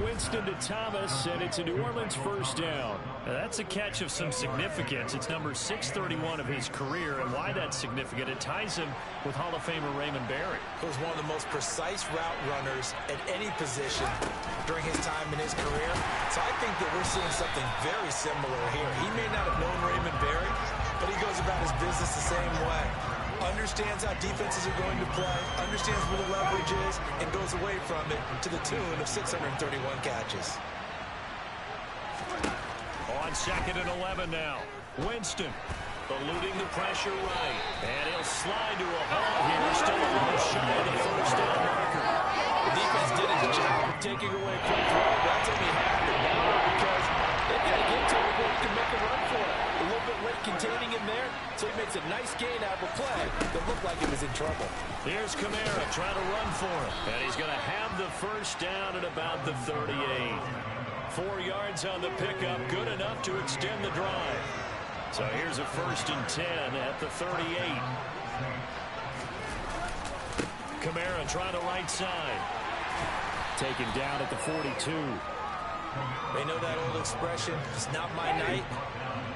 Winston to Thomas, and it's a New Orleans first down. Now that's a catch of some significance. It's number 631 of his career, and why that's significant, it ties him with Hall of Famer Raymond Barry. He was one of the most precise route runners at any position during his time in his career. So I think that we're seeing something very similar here. He may not have known Raymond Barry, but he goes about his business the same way. Understands how defenses are going to play, understands where the leverage is, and goes away from it to the tune of 631 catches. On 2nd and 11 now. Winston eluding the pressure right. And he'll slide to a hole here. Still a little shy of the first down marker. The defense did its job of taking away a quick throw. That's only half the battle because they've got to get to it where he can make a run for it. A little bit late containing him there, so he makes a nice gain out of a play that looked like he was in trouble. Here's Kamara trying to run for him. And he's going to have the first down at about the 38. 4 yards on the pickup, good enough to extend the drive. So here's a 1st and 10 at the 38. Kamara trying to right side. Taken down at the 42. They know that old expression, it's not my night.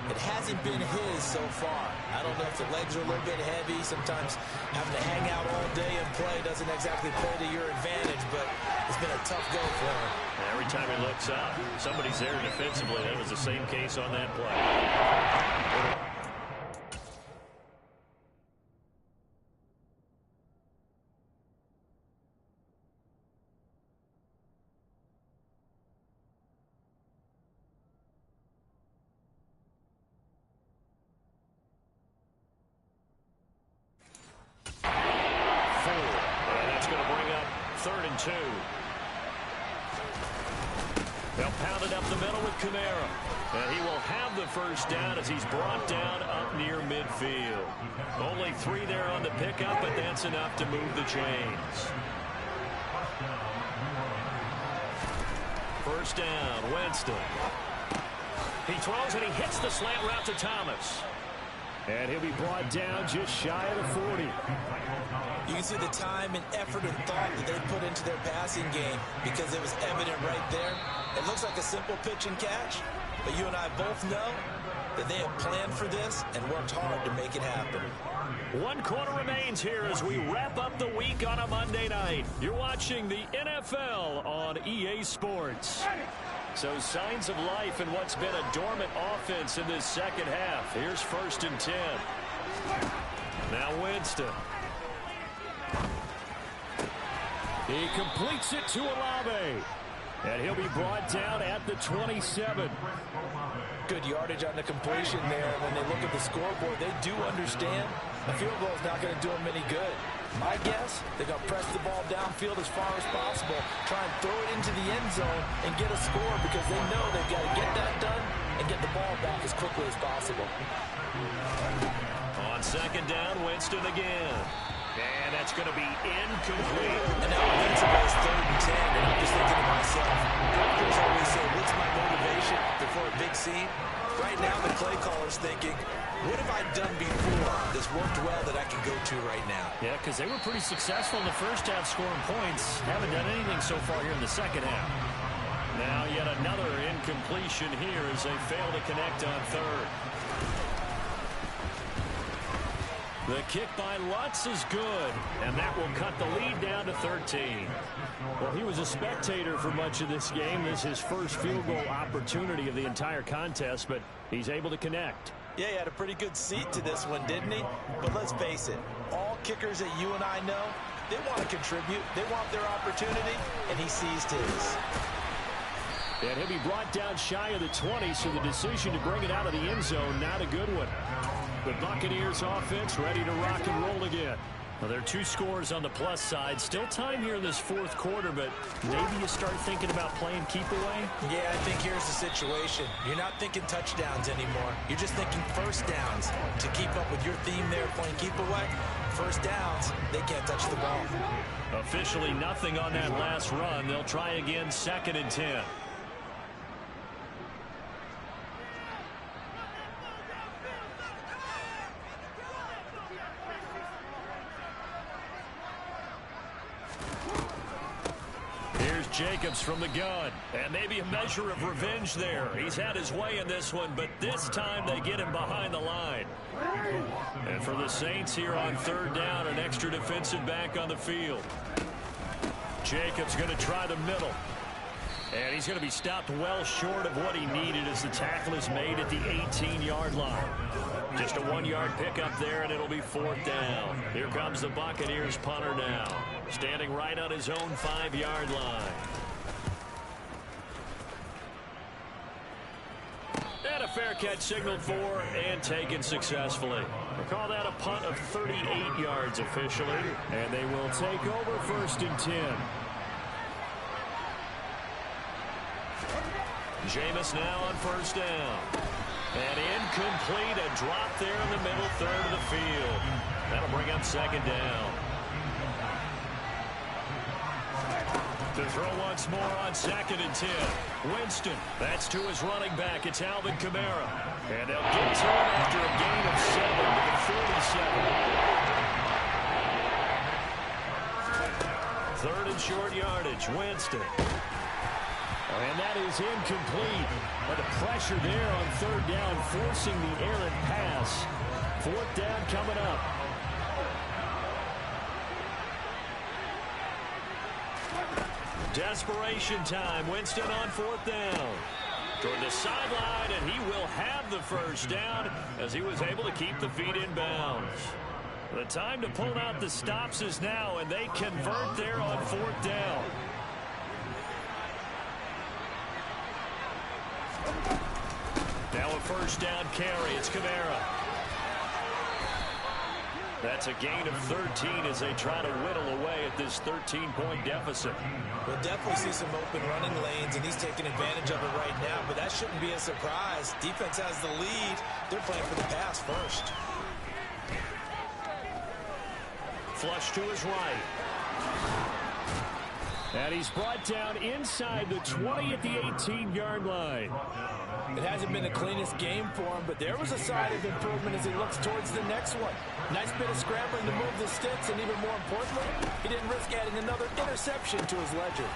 It hasn't been his so far. I don't know if the legs are a little bit heavy. Sometimes having to hang out all day and play doesn't exactly play to your advantage, but it's been a tough go for him. Every time he looks up, somebody's there defensively. That was the same case on that play. 3rd and 2. They'll pound it up the middle with Kamara. And he will have the first down as he's brought down up near midfield. Only 3 there on the pickup, but that's enough to move the chains. First down, Winston. He throws and he hits the slant route to Thomas. And he'll be brought down just shy of the 40. You can see the time and effort and thought that they put into their passing game because it was evident right there. It looks like a simple pitch and catch, but you and I both know that they have planned for this and worked hard to make it happen. 1 quarter remains here as we wrap up the week on a Monday night. You're watching the NFL on EA Sports. So signs of life in what's been a dormant offense in this second half. Here's 1st and 10. Now Winston. He completes it to Olave. And he'll be brought down at the 27. Good yardage on the completion there. When they look at the scoreboard, they do understand a field goal is not going to do them any good. My guess, they're going to press the ball downfield as far as possible, try and throw it into the end zone and get a score because they know they've got to get that done and get the ball back as quickly as possible. On 2nd down, Winston again. And that's going to be incomplete. And now offensively it's 3rd and 10, and I'm just thinking to myself, doctors always say, what's my motivation before a big scene? Right now the play caller's thinking, what have I done before that's worked well that I can go to right now? Yeah, because they were pretty successful in the first half scoring points. Haven't done anything so far here in the second half. Now yet another incompletion here as they fail to connect on 3rd. The kick by Lutz is good, and that will cut the lead down to 13. Well, he was a spectator for much of this game. This is his first field goal opportunity of the entire contest, but he's able to connect. Yeah, he had a pretty good seat to this one, didn't he? But let's face it, all kickers that you and I know, they want to contribute. They want their opportunity, and he seized his. And he'll be brought down shy of the 20, so the decision to bring it out of the end zone, not a good one. The Buccaneers offense ready to rock and roll again. Well, there are 2 scores on the plus side. Still time here in this 4th quarter, but maybe you start thinking about playing keep away? Yeah, I think here's the situation. You're not thinking touchdowns anymore. You're just thinking first downs. To keep up with your theme there, playing keep away, first downs, they can't touch the ball. Officially nothing on that last run. They'll try again 2nd and 10. Jacobs from the gun, and maybe a measure of revenge there. He's had his way in this one, but this time they get him behind the line. And for the Saints here on 3rd down, an extra defensive back on the field. Jacobs going to try the middle. And he's going to be stopped well short of what he needed as the tackle is made at the 18-yard line. Just a 1-yard pickup there, and it'll be 4th down. Here comes the Buccaneers punter now, standing right on his own 5-yard line. And a fair catch signaled for and taken successfully. We'll call that a punt of 38 yards officially, and they will take over 1st and 10. Jameis now on 1st down. And incomplete, a drop there in the middle 3rd of the field. That'll bring up 2nd down. To throw once more on 2nd and 10. Winston, that's to his running back. It's Alvin Kamara. And they'll get to him after a gain of 7 to the 47. 3rd and short yardage, Winston. And that is incomplete. But the pressure there on 3rd down, forcing the errant pass. 4th down coming up. Desperation time. Winston on 4th down. Toward the sideline, and he will have the first down as he was able to keep the feet in bounds. The time to pull out the stops is now, and they convert there on 4th down. Now a first down carry. It's Kamara. That's a gain of 13 as they try to whittle away at this 13-point deficit. We'll definitely see some open running lanes, and he's taking advantage of it right now, but that shouldn't be a surprise. Defense has the lead. They're playing for the pass first. Flush to his right. And he's brought down inside the 20 at the 18-yard line. It hasn't been the cleanest game for him, but there was a sign of improvement as he looks towards the next one. Nice bit of scrambling to move the sticks, and even more importantly, he didn't risk adding another interception to his ledger.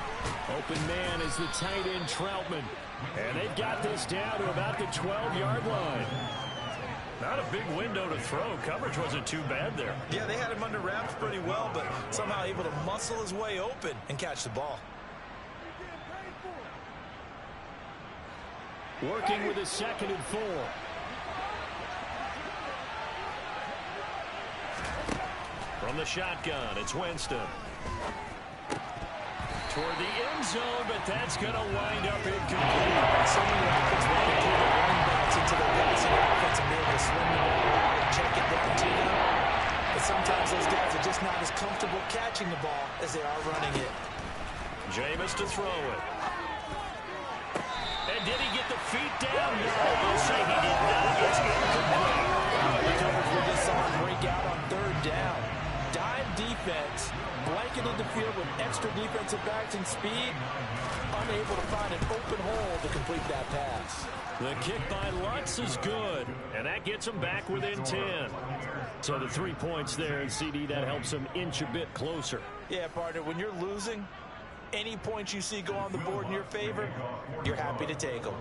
Open man is the tight end Troutman. And they've got this down to about the 12-yard line. Not a big window to throw. Coverage wasn't too bad there. Yeah, they had him under wraps pretty well, but somehow able to muscle his way open and catch the ball. Working with a 2nd and 4. From the shotgun, it's Winston. Toward the end zone, but that's going to wind up incomplete. So many offense running through the running backs into their passing offense and be able to swing the ball around and check it down to them. But sometimes those guys are just not as comfortable catching the ball as they are running it. Jameis to throw it. And did he get the feet down? No, they'll say he did not. It's incomplete. The coverage we just saw him break out on 3rd down. Dime defense, blanketed the field with extra defensive backs and speed, unable to find an open hole to complete that pass. The kick by Lutz is good, and that gets him back within 10. So the 3 points there, and CD, that helps him inch a bit closer. Yeah, partner, when you're losing, any points you see go on the board in your favor, you're happy to take them.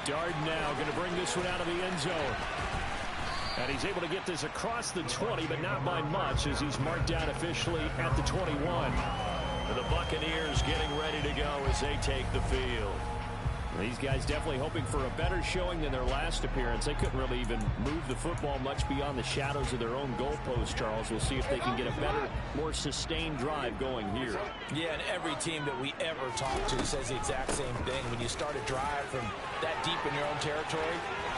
Darden now going to bring this one out of the end zone. And he's able to get this across the 20, but not by much, as he's marked down officially at the 21. And the Buccaneers getting ready to go as they take the field. These guys definitely hoping for a better showing than their last appearance. They couldn't really even move the football much beyond the shadows of their own goalpost, Charles. We'll see if they can get a better, more sustained drive going here. Yeah, and every team that we ever talk to says the exact same thing. When you start a drive from that deep in your own territory,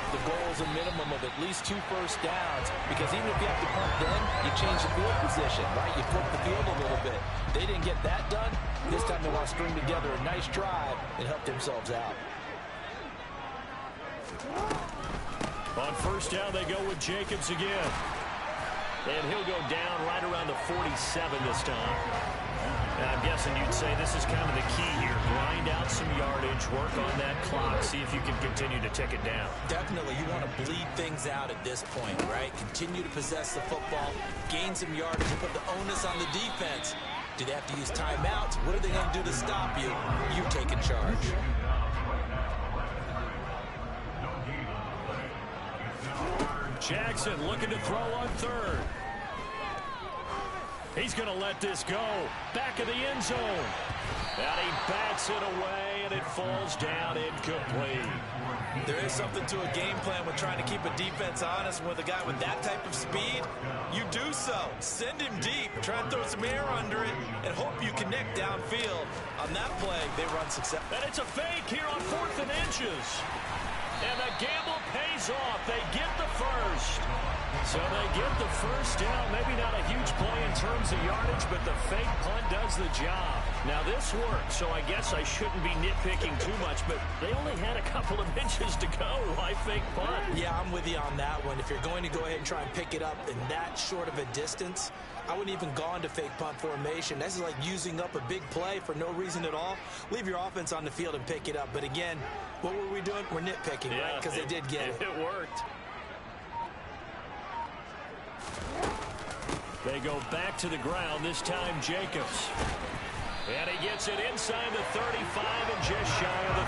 the goal is a minimum of at least 2 first downs, because even if you have to punt then, you change the field position, right? You flip the field a little bit. They didn't get that done. This time they want to string together a nice drive and help themselves out. On 1st down, they go with Jacobs again. And he'll go down right around the 47 this time. And I'm guessing you'd say this is kind of the key here. Grind out some yardage, work on that clock, see if you can continue to tick it down. Definitely. You want to bleed things out at this point, right? Continue to possess the football, gain some yardage, and put the onus on the defense. Do they have to use timeouts? What are they going to do to stop you? You taking charge. Jackson looking to throw on 3rd. He's going to let this go. Back of the end zone. And he bats it away, and it falls down incomplete. There is something to a game plan with trying to keep a defense honest. And with a guy with that type of speed, you do so. Send him deep. Try and throw some air under it and hope you connect downfield. On that play, they run success. And it's a fake here on 4th and inches. And the gamble pays off. They get the first. So they get the first down. Maybe not a huge play in terms of yardage, but the fake punt does the job. Now this works, so I guess I shouldn't be nitpicking too much, but they only had a couple of inches to go. Why fake punt? Yeah, I'm with you on that one. If you're going to go ahead and try and pick it up in that short of a distance, I wouldn't even go into fake punt formation. This is like using up a big play for no reason at all. Leave your offense on the field and pick it up. But again, what were we doing? We're nitpicking, right? Because they did get it. It worked. They go back to the ground, this time Jacobs. And he gets it inside the 35 and just shy of the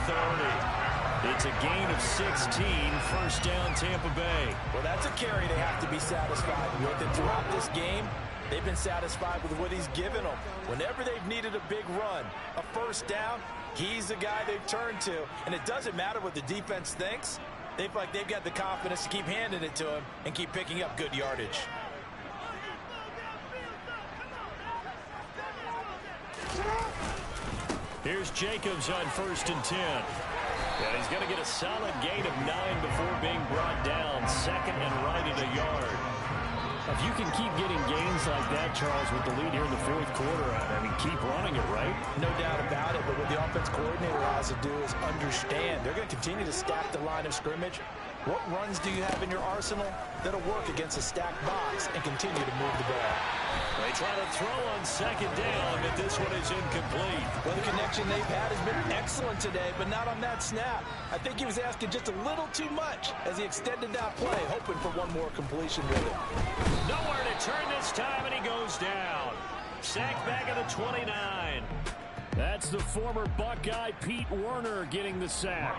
30. It's a gain of 16, 1st down Tampa Bay. Well, that's a carry they have to be satisfied with. And throughout this game, they've been satisfied with what he's given them. Whenever they've needed a big run, a 1st down, he's the guy they've turned to. And it doesn't matter what the defense thinks. They feel like they've got the confidence to keep handing it to him and keep picking up good yardage. Here's Jacobs on 1st and 10. And he's going to get a solid gain of 9 before being brought down. Second and right at a yard. If you can keep getting gains like that, Charles, with the lead here in the fourth quarter, I mean, keep running it, right? No doubt about it, but what the offense coordinator has to do is understand. They're going to continue to stack the line of scrimmage. What runs do you have in your arsenal that'll work against a stacked box and continue to move the ball? They try to throw on second down, but this one is incomplete. Well, the connection they've had has been excellent today, but not on that snap. I think he was asking just a little too much as he extended that play, hoping for one more completion with it. Nowhere to turn this time, and he goes down. Sacked back at the 29. That's the former Buckeye Pete Werner getting the sack.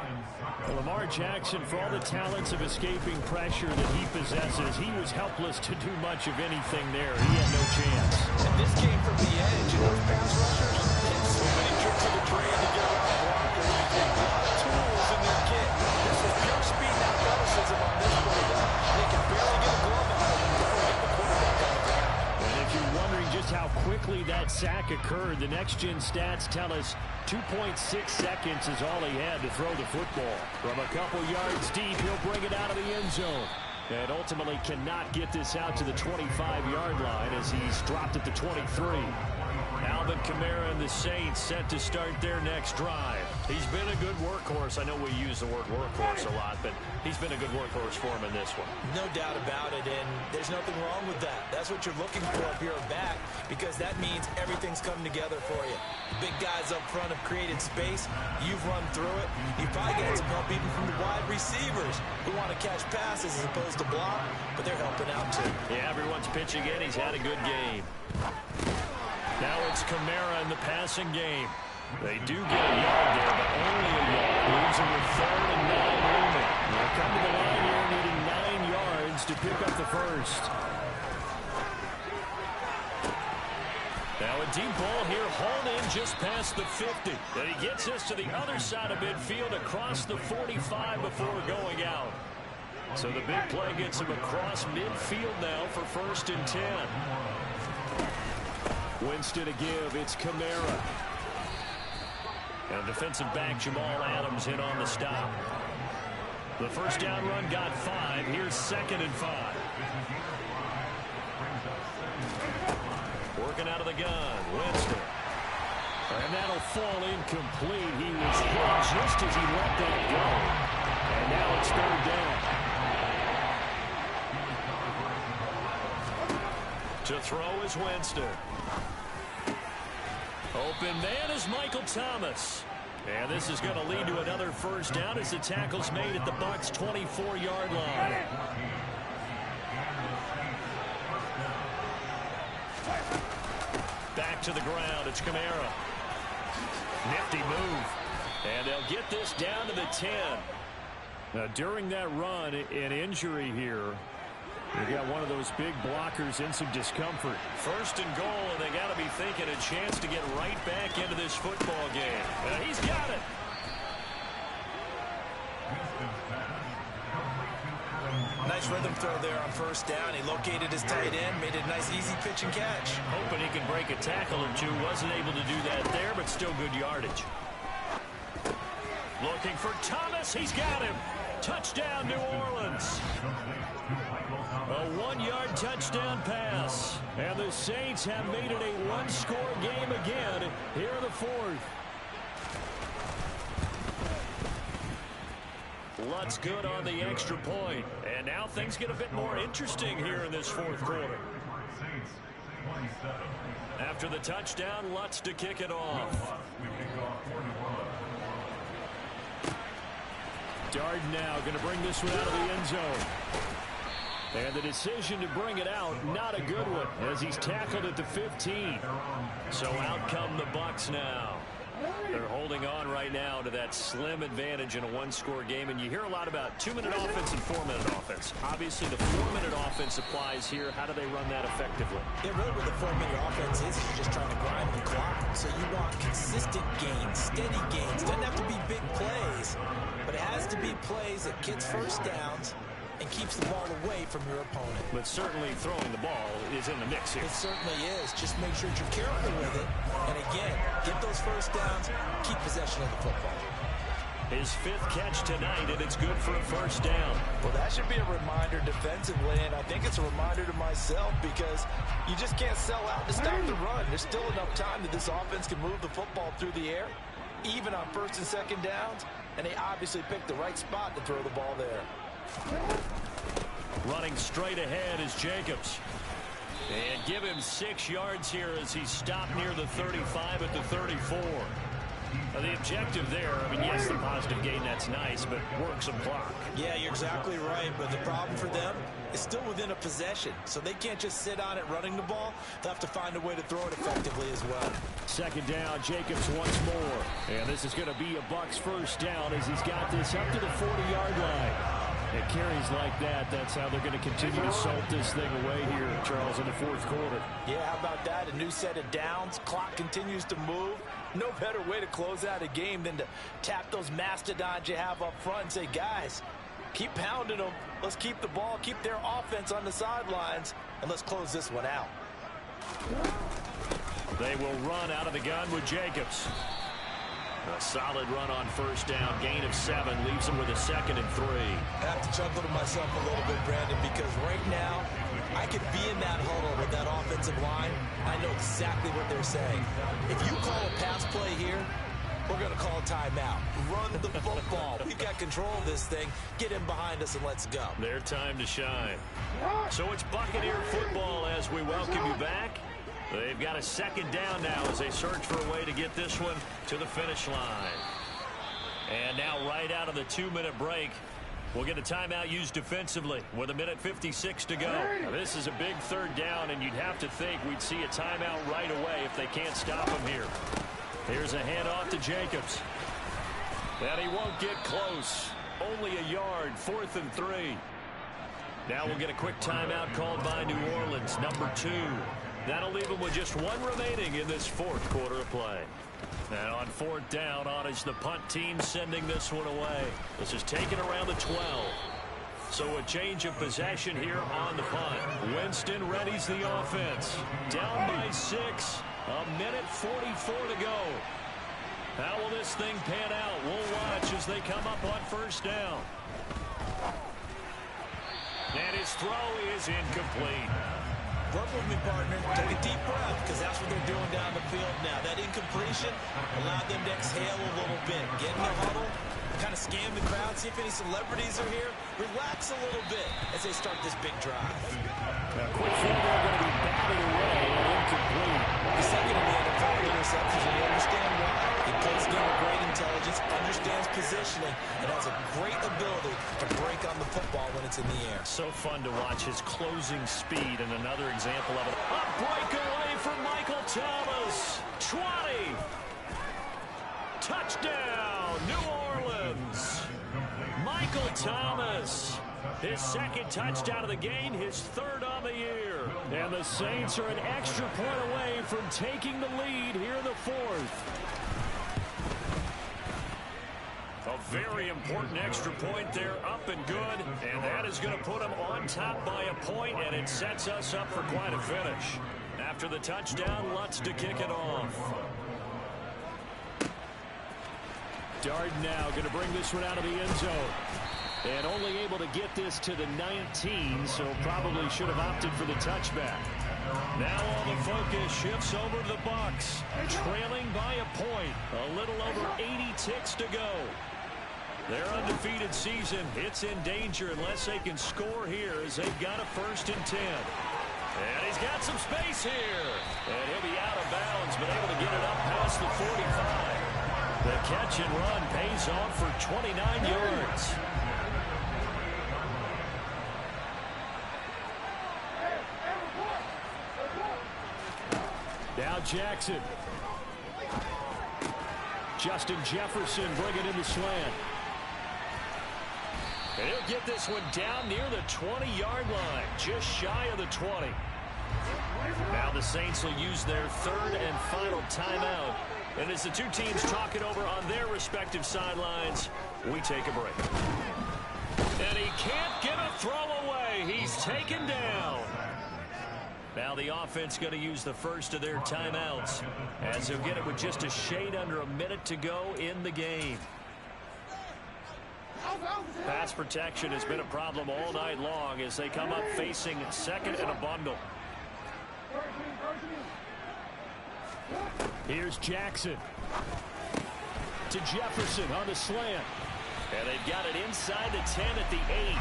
Lamar Jackson, for all the talents of escaping pressure that he possesses, he was helpless to do much of anything there. He had no chance. And this came from the edge, and those pass rushers had so many tricks of the trade to get around the blockers. A lot of tools in their kit. This was pure speed and athleticism on this play, though. They can barely get a glove on it before getting the quarterback on the ground. And if you're wondering just how quickly that sack occurred, the next-gen stats tell us 2.6 seconds is all he had to throw the football. From a couple yards deep, he'll bring it out of the end zone. And ultimately cannot get this out to the 25-yard line as he's dropped at the 23. Alvin Kamara and the Saints set to start their next drive. He's been a good workhorse. I know we use the word workhorse a lot, but he's been a good workhorse for him in this one. No doubt about it, and there's nothing wrong with that. That's what you're looking for if you're a back, because that means everything's coming together for you. The big guys up front have created space. You've run through it. You've probably got some help even from the wide receivers who want to catch passes as opposed to block, but they're helping out too. Yeah, everyone's pitching in. He's had a good game. Now it's Kamara in the passing game. They do get a yard there, but only a yard. Leaves him with 3rd and 9 remaining. They'll come to the line here needing 9 yards to pick up the first. Now a deep ball here, hauled in just past the 50. And he gets us to the other side of midfield across the 45 before going out. So the big play gets him across midfield now for 1st and 10. Winston to give, it's Kamara. And defensive back Jamal Adams in on the stop. The first down run got 5. Here's 2nd and 5. Working out of the gun, Winston. And that'll fall incomplete. He was hit just as he let that go. And now it's 3rd down. To throw is Winston. Open man is Michael Thomas. And this is going to lead to another first down as the tackle's made at the Bucs' 24-yard line. Back to the ground. It's Kamara. Nifty move. And they'll get this down to the 10. Now, during that run, an injury here. They've got one of those big blockers in some discomfort. 1st and goal, and they got to be thinking a chance to get right back into this football game. He's got it. Nice rhythm throw there on 1st down. He located his tight end, made it a nice easy pitch and catch. Hoping he can break a tackle or two. Wasn't able to do that there, but still good yardage. Looking for Thomas. He's got him. Touchdown, New Orleans. A 1-yard touchdown pass. And the Saints have made it a 1-score game again here in the 4th. Lutz good on the extra point. And now things get a bit more interesting here in this 4th quarter. After the touchdown, Lutz to kick it off. Darden now going to bring this one out of the end zone. And the decision to bring it out, not a good one, as he's tackled at the 15. So out come the Bucs now. They're holding on right now to that slim advantage in a 1-score game. And you hear a lot about 2-minute offense and 4-minute offense. Obviously, the 4-minute offense applies here. How do they run that effectively? Yeah, really what the 4-minute offense is you're just trying to grind the clock. So you want consistent gains, steady gains. Doesn't have to be big plays, but it has to be plays that gets first downs and keeps the ball away from your opponent. But certainly throwing the ball is in the mix here. It certainly is. Just make sure you're careful with it. And again, get those first downs, keep possession of the football. His 5th catch tonight, and it's good for a first down. Well, that should be a reminder defensively, and I think it's a reminder to myself because you just can't sell out to stop the run. There's still enough time that this offense can move the football through the air, even on 1st and 2nd downs, and they obviously picked the right spot to throw the ball there. Running straight ahead is Jacobs. And give him 6 yards here as he stopped near the 35 at the 34. The objective there, I mean, yes, the positive gain, that's nice, but work some clock. Yeah, you're exactly right, but the problem for them is still within a possession, so they can't just sit on it running the ball. They'll have to find a way to throw it effectively as well. 2nd down, Jacobs once more. And this is going to be a Bucs first down as he's got this up to the 40-yard line. It carries like that. That's how they're going to continue to salt this thing away here, Charles, in the 4th quarter. Yeah, how about that? A new set of downs. Clock continues to move. No better way to close out a game than to tap those mastodons you have up front and say, guys, keep pounding them. Let's keep the ball, keep their offense on the sidelines, and let's close this one out. They will run out of the gun with Jacobs. A solid run on first down. Gain of 7 leaves them with a 2nd and 3. I have to chuckle to myself a little bit, Brandon, because right now I could be in that huddle with that offensive line. I know exactly what they're saying. If you call a pass play here, we're going to call a timeout. Run the football. We've got control of this thing. Get in behind us and let's go. Their time to shine. So it's Buccaneer football as we welcome you back. They've got a 2nd down now as they search for a way to get this one to the finish line. And now right out of the 2-minute break, we'll get a timeout used defensively with 1:56 to go. Now, this is a big 3rd down, and you'd have to think we'd see a timeout right away if they can't stop him here. Here's a handoff to Jacobs. And he won't get close. Only a yard, 4th and 3. Now we'll get a quick timeout called by New Orleans, number 2. That'll leave them with just 1 remaining in this 4th quarter of play. And on 4th down, on is the punt team sending this one away. This is taken around the 12. So a change of possession here on the punt. Winston readies the offense. Down by 6. 1:44 to go. How will this thing pan out? We'll watch as they come up on first down. And his throw is incomplete. Work with me, partner. Take a deep breath, because that's what they're doing down the field now. That incompletion allowed them to exhale a little bit. Get in the huddle, kind of scan the crowd, see if any celebrities are here. Relax a little bit as they start this big drive. Now, quick field goal going to be batted away and incomplete. The 2nd in the NFL interceptions, and you understand why. He plays the game with great intelligence, understands positioning, and has a great ability to break on the football when it's in the air. So fun to watch his closing speed, and another example of it. A breakaway for Michael Thomas. 20. Touchdown, New Orleans. Michael Thomas. His 2nd touchdown of the game, his 3rd on the year. And the Saints are an extra point away from taking the lead here in the 4th. A very important extra point there, up and good. And that is going to put them on top by a point, and it sets us up for quite a finish. After the touchdown, Lutz to kick it off. Darden now going to bring this one out of the end zone. And only able to get this to the 19, so probably should have opted for the touchback. Now all the focus shifts over to the Bucs, trailing by a point. A little over 80 ticks to go. Their undefeated season, it's in danger unless they can score here as they've got a 1st and 10. And he's got some space here. And he'll be out of bounds, but able to get it up past the 45. The catch and run pays off for 29 yards. Now Jackson. Justin Jefferson bringing in the slant. And he'll get this one down near the 20-yard line, just shy of the 20. Now the Saints will use their 3rd and final timeout. And as the two teams talk it over on their respective sidelines, we take a break. And he can't get a throw away. He's taken down. Now the offense going to use the first of their timeouts as they'll get it with just a shade under a minute to go in the game. Pass protection has been a problem all night long as they come up facing second and a bundle. Here's Jackson. To Jefferson on the slant. And they've got it inside the 10 at the 8.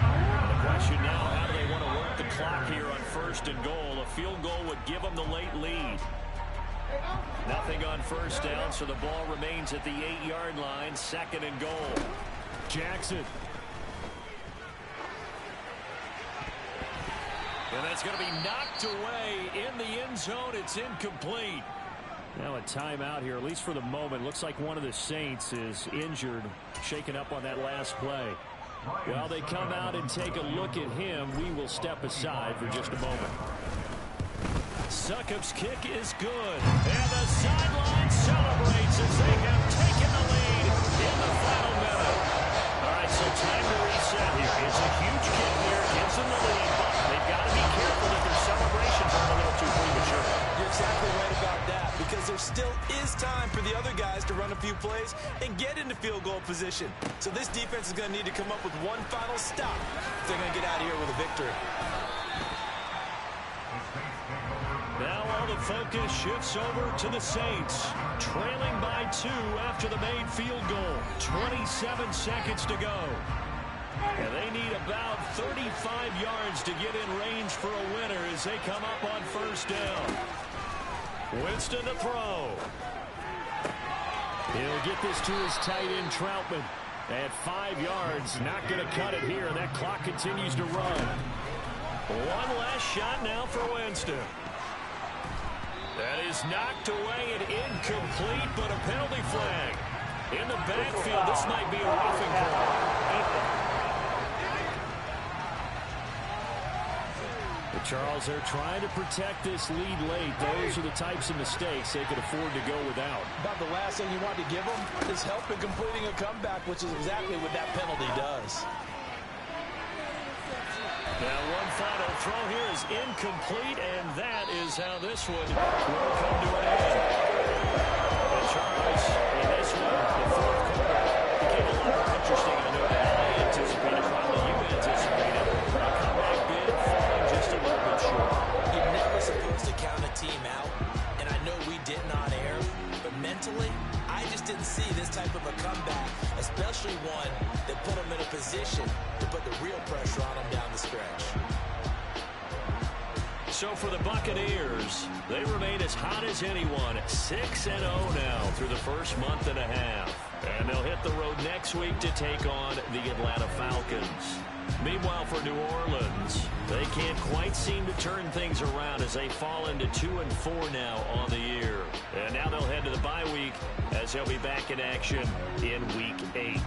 And the question now, how do they want to work the clock here on 1st and goal? A field goal would give them the late lead. Nothing on 1st down, so the ball remains at the 8-yard line, 2nd and goal. Jackson. And that's going to be knocked away in the end zone. It's incomplete. Now a timeout here, at least for the moment. Looks like one of the Saints is injured, shaken up on that last play. While they come out and take a look at him, we will step aside for just a moment. Succop's kick is good. And the sideline celebrates as they have taken the lead in the final minute. All right, so time to reset here. It's a huge kick here. Gives them the lead, but they've got to be careful that their celebrations aren't a little too premature. You're exactly right about that, because there still is time for the other guys to run a few plays and get into field goal position. So this defense is going to need to come up with one final stop if they're going to get out of here with a victory. Now all the focus shifts over to the Saints, trailing by 2 after the made field goal. 27 seconds to go. And they need about 35 yards to get in range for a winner as they come up on 1st down. Winston to throw. He'll get this to his tight end, Troutman. At 5 yards, not going to cut it here. That clock continues to run. One last shot now for Winston. That is knocked away and incomplete, but a penalty flag. In the backfield, this might be a roughing call. Charles, they're trying to protect this lead late. Those are the types of mistakes they could afford to go without. About the last thing you want to give them is help in completing a comeback, which is exactly what that penalty does. Now one final throw here is incomplete, and that is how this one will come to an end. And Charles, in this one, the 4th quarter became a lot more interesting. I know that I anticipated, probably you anticipated. A comeback bid falling just a little bit short. You're never supposed to count a team out, and I know we didn't on air, but mentally, I just didn't see this type of a comeback, especially one that put them in a position to put the real pressure on them down the stretch. So for the Buccaneers, they remain as hot as anyone, 6-0 now through the first month and a half. And they'll hit the road next week to take on the Atlanta Falcons. Meanwhile, for New Orleans, they can't quite seem to turn things around as they fall into 2-4 now on the year. And now they'll head to the bye week as they'll be back in action in Week 8.